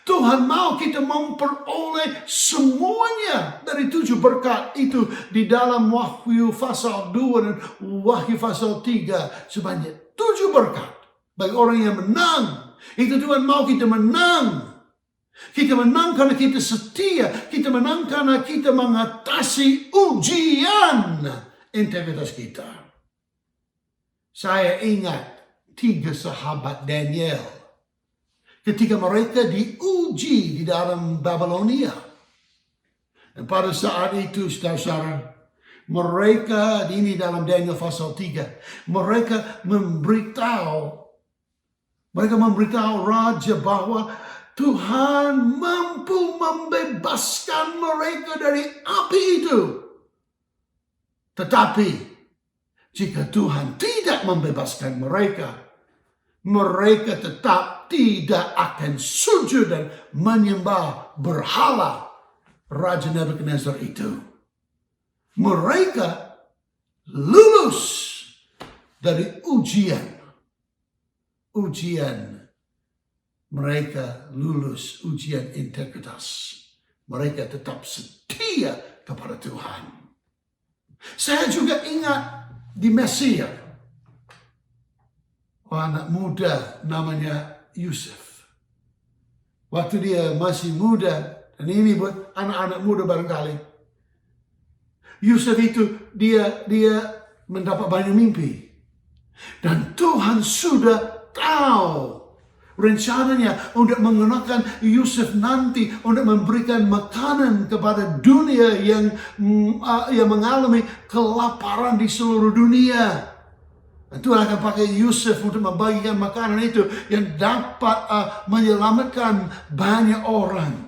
Tuhan mau kita memperoleh semuanya dari 7 berkat itu di dalam Wahyu pasal 2 dan Wahyu pasal 3. Sebanyak 7 berkat bagi orang yang menang. Itu Tuhan mau kita menang. Kita menang karena kita setia. Kita menang karena kita mengatasi ujian integritas kita. Saya ingat 3 sahabat Daniel ketika mereka diuji di dalam Babilonia. Dan pada saat itu, saudara-saudara, mereka, ini dalam Daniel pasal 3, mereka memberitahu raja bahwa Tuhan mampu membebaskan mereka dari api itu. Tetapi, jika Tuhan tidak membebaskan mereka, mereka tetap tidak akan sujud dan menyembah berhala Raja Nebukadnezar itu. Mereka lulus dari ujian. Mereka lulus ujian integritas. Mereka tetap setia kepada Tuhan. Saya juga ingat di Mesir, anak muda namanya Yusuf. Waktu dia masih muda, dan ini buat anak-anak muda barangkali. Yusuf itu dia mendapat banyak mimpi. Dan Tuhan sudah tahu rencananya untuk mengenakan Yusuf nanti untuk memberikan makanan kepada dunia yang mengalami kelaparan di seluruh dunia. Dan Tuhan akan pakai Yusuf untuk membagikan makanan itu yang dapat menyelamatkan banyak orang.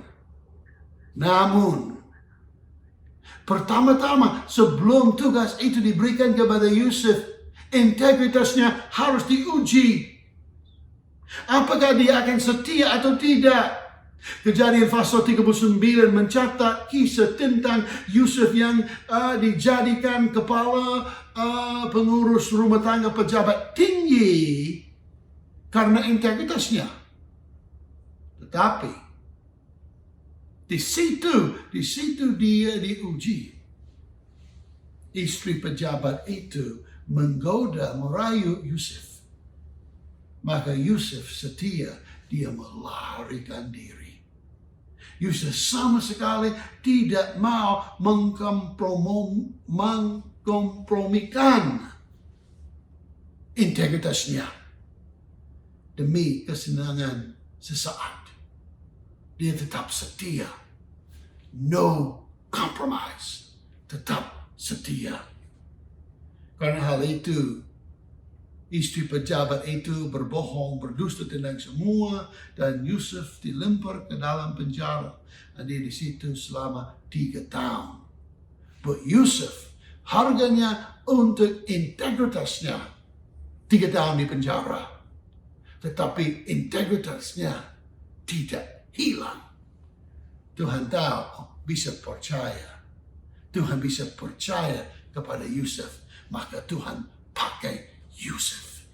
Namun, pertama-tama sebelum tugas itu diberikan kepada Yusuf, integritasnya harus diuji. Apakah dia akan setia atau tidak? Kejadian pasal 39 mencatat kisah tentang Yusuf yang dijadikan kepala pengurus rumah tangga pejabat tinggi karena integritasnya. Tetapi di situ dia diuji. Istri pejabat itu menggoda, merayu Yusuf. Maka Yusuf setia, dia melarikan diri. Yusuf sama sekali tidak mau mengkompromikan integritasnya demi kesenangan sesaat. Dia tetap setia. No compromise. Tetap setia. Karena hal itu, istri pejabat itu berbohong, berdusta tentang semua, dan Yusuf dilempar ke dalam penjara. Dan dia di situ selama 3 tahun. But Yusuf, harganya untuk integritasnya 3 tahun di penjara. Tetapi integritasnya tidak hilang. Tuhan tahu bisa percaya. Tuhan bisa percaya kepada Yusuf. Maka Tuhan pakai Yusuf.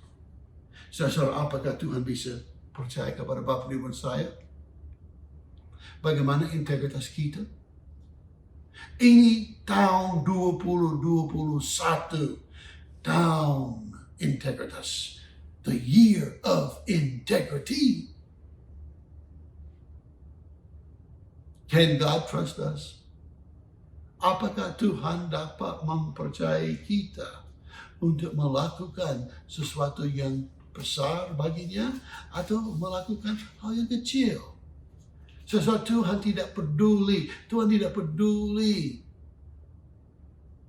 Saudara, apakah Tuhan bisa percaya kepada Bapak Ibu saya? Bagaimana integritas kita? Ini tahun 2021, tahun integritas. The year of integrity. Can God trust us? Apakah Tuhan dapat mempercayai kita untuk melakukan sesuatu yang besar baginya atau melakukan hal yang kecil? Sesuatu Tuhan tidak peduli. Tuhan tidak peduli.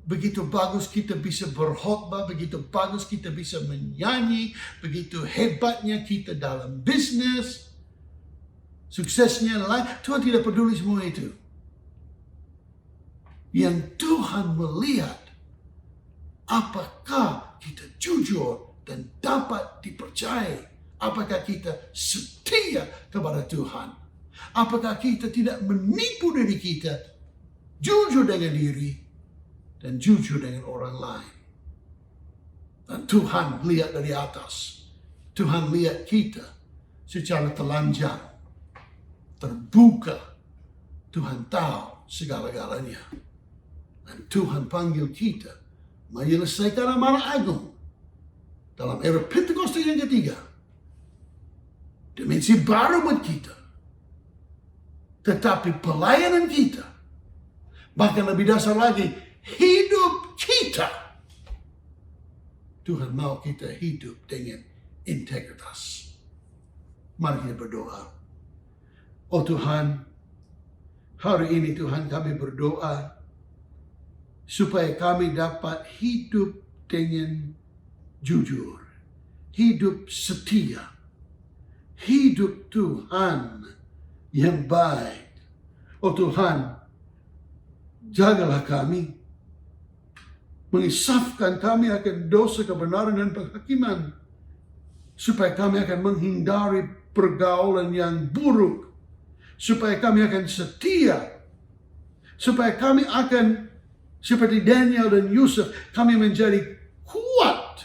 Begitu bagus kita bisa berkhotbah, begitu bagus kita bisa menyanyi, begitu hebatnya kita dalam bisnis, suksesnya lain. Tuhan tidak peduli semua itu. Yang Tuhan melihat, apakah kita jujur dan dapat dipercayai? Apakah kita setia kepada Tuhan? Apakah kita tidak menipu diri kita, jujur dengan diri, dan jujur dengan orang lain? Dan Tuhan lihat dari atas. Tuhan lihat kita secara telanjang, terbuka. Tuhan tahu segala-galanya. Dan Tuhan panggil kita menyelesaikan amanah agung dalam era Pentakosta yang ketiga. Dimensi baru buat kita. Tetapi pelayanan kita, bahkan lebih dasar lagi, hidup kita, Tuhan mau kita hidup dengan integritas. Mari kita berdoa. Oh Tuhan, hari ini Tuhan kami berdoa supaya kami dapat hidup dengan jujur, hidup setia, hidup Tuhan yang baik. Oh Tuhan, jagalah kami, mengisafkan kami akan dosa, kebenaran, dan penghakiman, supaya kami akan menghindari pergaulan yang buruk, supaya kami akan setia supaya kami akan seperti Daniel dan Yusuf, kami menjadi kuat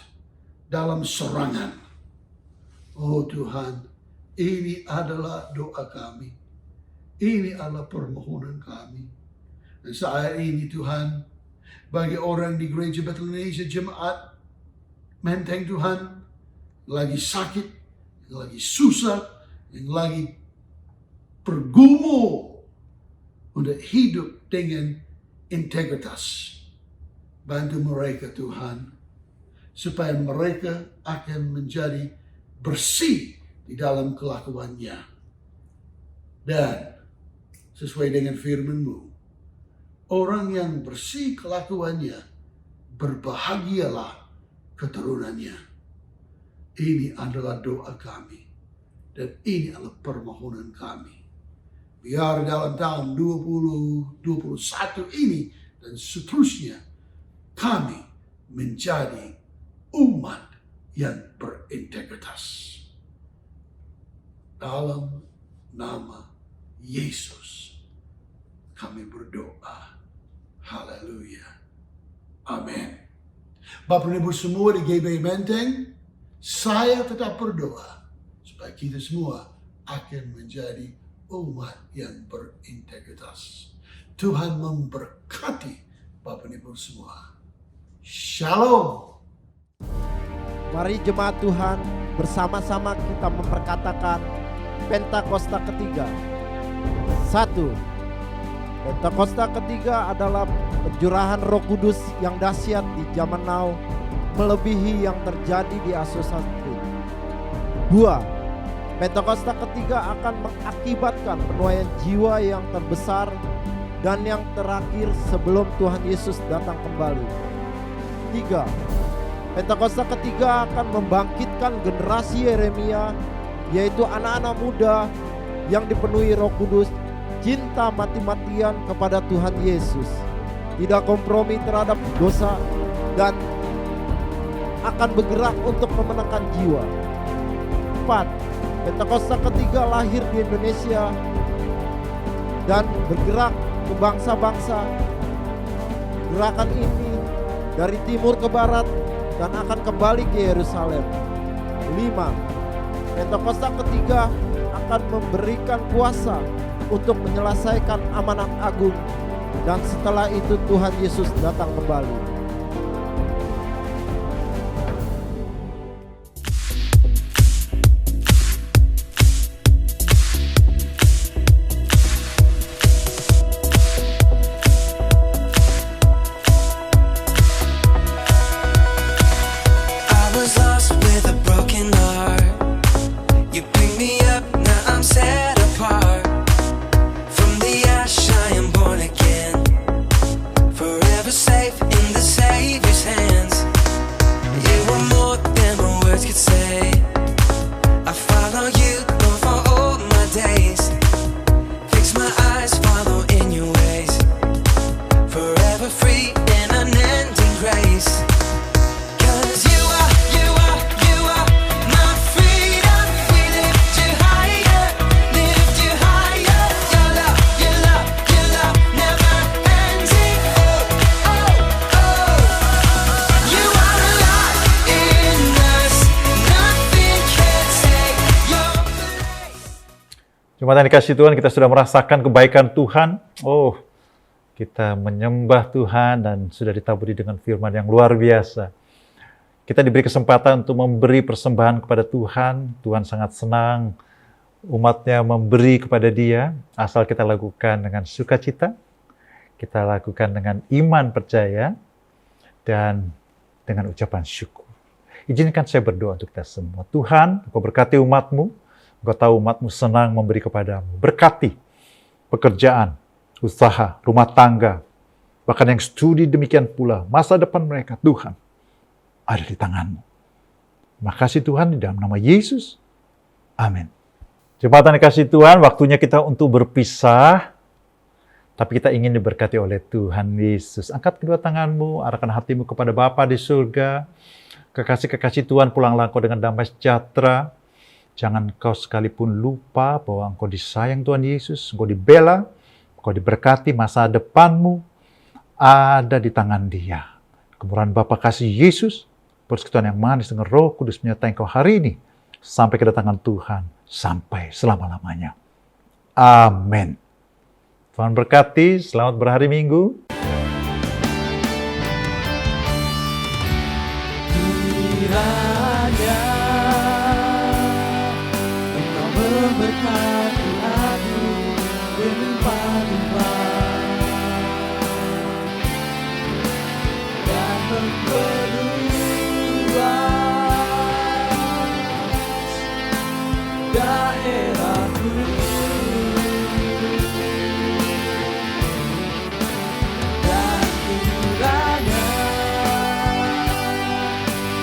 dalam serangan. Oh Tuhan, ini adalah doa kami. Ini adalah permohonan kami. Dan saat ini Tuhan, bagi orang di Gereja Bethel Indonesia Jemaat Menteng Tuhan, lagi sakit, lagi susah, yang lagi bergumul untuk hidup dengan integritas. Bantu mereka Tuhan, supaya mereka akan menjadi bersih di dalam kelakuannya. Dan sesuai dengan firman-Mu, orang yang bersih kelakuannya, berbahagialah keturunannya. Ini adalah doa kami. Dan ini adalah permohonan kami. Biar dalam tahun 2021 ini dan seterusnya, kami menjadi umat yang berintegritas. Dalam nama Yesus, kami berdoa. Haleluya. Amin. Bapak dan Ibu semua di GBI Menteng, saya tetap berdoa supaya kita semua akan menjadi umat yang berintegritas. Tuhan memberkati Bapak dan Ibu semua. Shalom. Mari jemaat Tuhan bersama-sama kita memperkatakan Pentakosta ketiga. 1. Pentakosta ketiga adalah pencurahan Roh Kudus yang dahsyat di zaman now, melebihi yang terjadi di Azusa Street. 2. Pentakosta ketiga akan mengakibatkan penuaian jiwa yang terbesar dan yang terakhir sebelum Tuhan Yesus datang kembali. 3. Pentakosta ketiga akan membangkitkan generasi Yeremia, yaitu anak-anak muda yang dipenuhi Roh Kudus, cinta mati-matian kepada Tuhan Yesus, tidak kompromi terhadap dosa, dan akan bergerak untuk memenangkan jiwa. 4. Pentakosta ketiga lahir di Indonesia dan bergerak ke bangsa-bangsa. Gerakan ini dari timur ke barat dan akan kembali ke Yerusalem. 5. Pentakosta ketiga akan memberikan kuasa untuk menyelesaikan amanat agung, dan setelah itu Tuhan Yesus datang kembali. Jemaat yang dikasihi Tuhan, kita sudah merasakan kebaikan Tuhan. Oh, kita menyembah Tuhan dan sudah ditaburi dengan firman yang luar biasa. Kita diberi kesempatan untuk memberi persembahan kepada Tuhan. Tuhan sangat senang umatnya memberi kepada Dia, asal kita lakukan dengan sukacita, kita lakukan dengan iman percaya, dan dengan ucapan syukur. Izinkan saya berdoa untuk kita semua. Tuhan, Engkau berkati umat-Mu. Engkau tahu umat-Mu senang memberi kepadamu. Berkati pekerjaan, usaha, rumah tangga, bahkan yang studi demikian pula. Masa depan mereka, Tuhan, ada di tangan-Mu. Makasih Tuhan, di dalam nama Yesus. Amin. Jemaat yang dikasihi Tuhan, waktunya kita untuk berpisah. Tapi kita ingin diberkati oleh Tuhan Yesus. Angkat kedua tanganmu, arahkan hatimu kepada Bapa di surga. Kekasih-kekasih Tuhan, pulanglah engkau dengan damai sejahtera. Jangan kau sekalipun lupa bahwa engkau disayang Tuhan Yesus, engkau dibela, Kau diberkati, masa depanmu ada di tangan Dia. Kemurahan Bapa kasih Yesus, persekutuan yang manis dengan Roh Kudus menyertai engkau hari ini sampai kedatangan Tuhan, sampai selama-lamanya. Amin. Tuhan berkati, selamat berhari Minggu. Kiranya Engkau memberkati aku berlimpah-limpah dan memperluas daerahku. Dan kiranya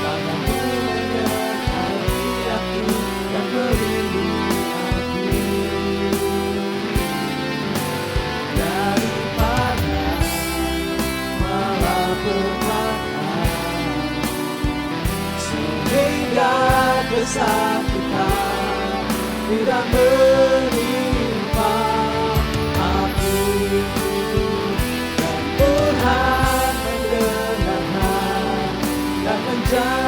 tanganmu menyertai aku dan melindungi aku daripada malapetaka, sehingga kesakitan tidak menimpa aku. Dan Tuhan mendengarkan dan menjawabku.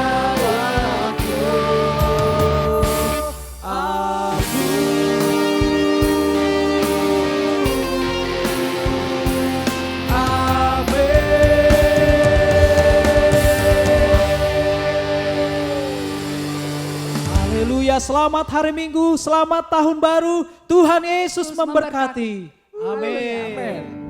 Haleluya, selamat hari Minggu, selamat tahun baru. Tuhan Yesus memberkati. Amin.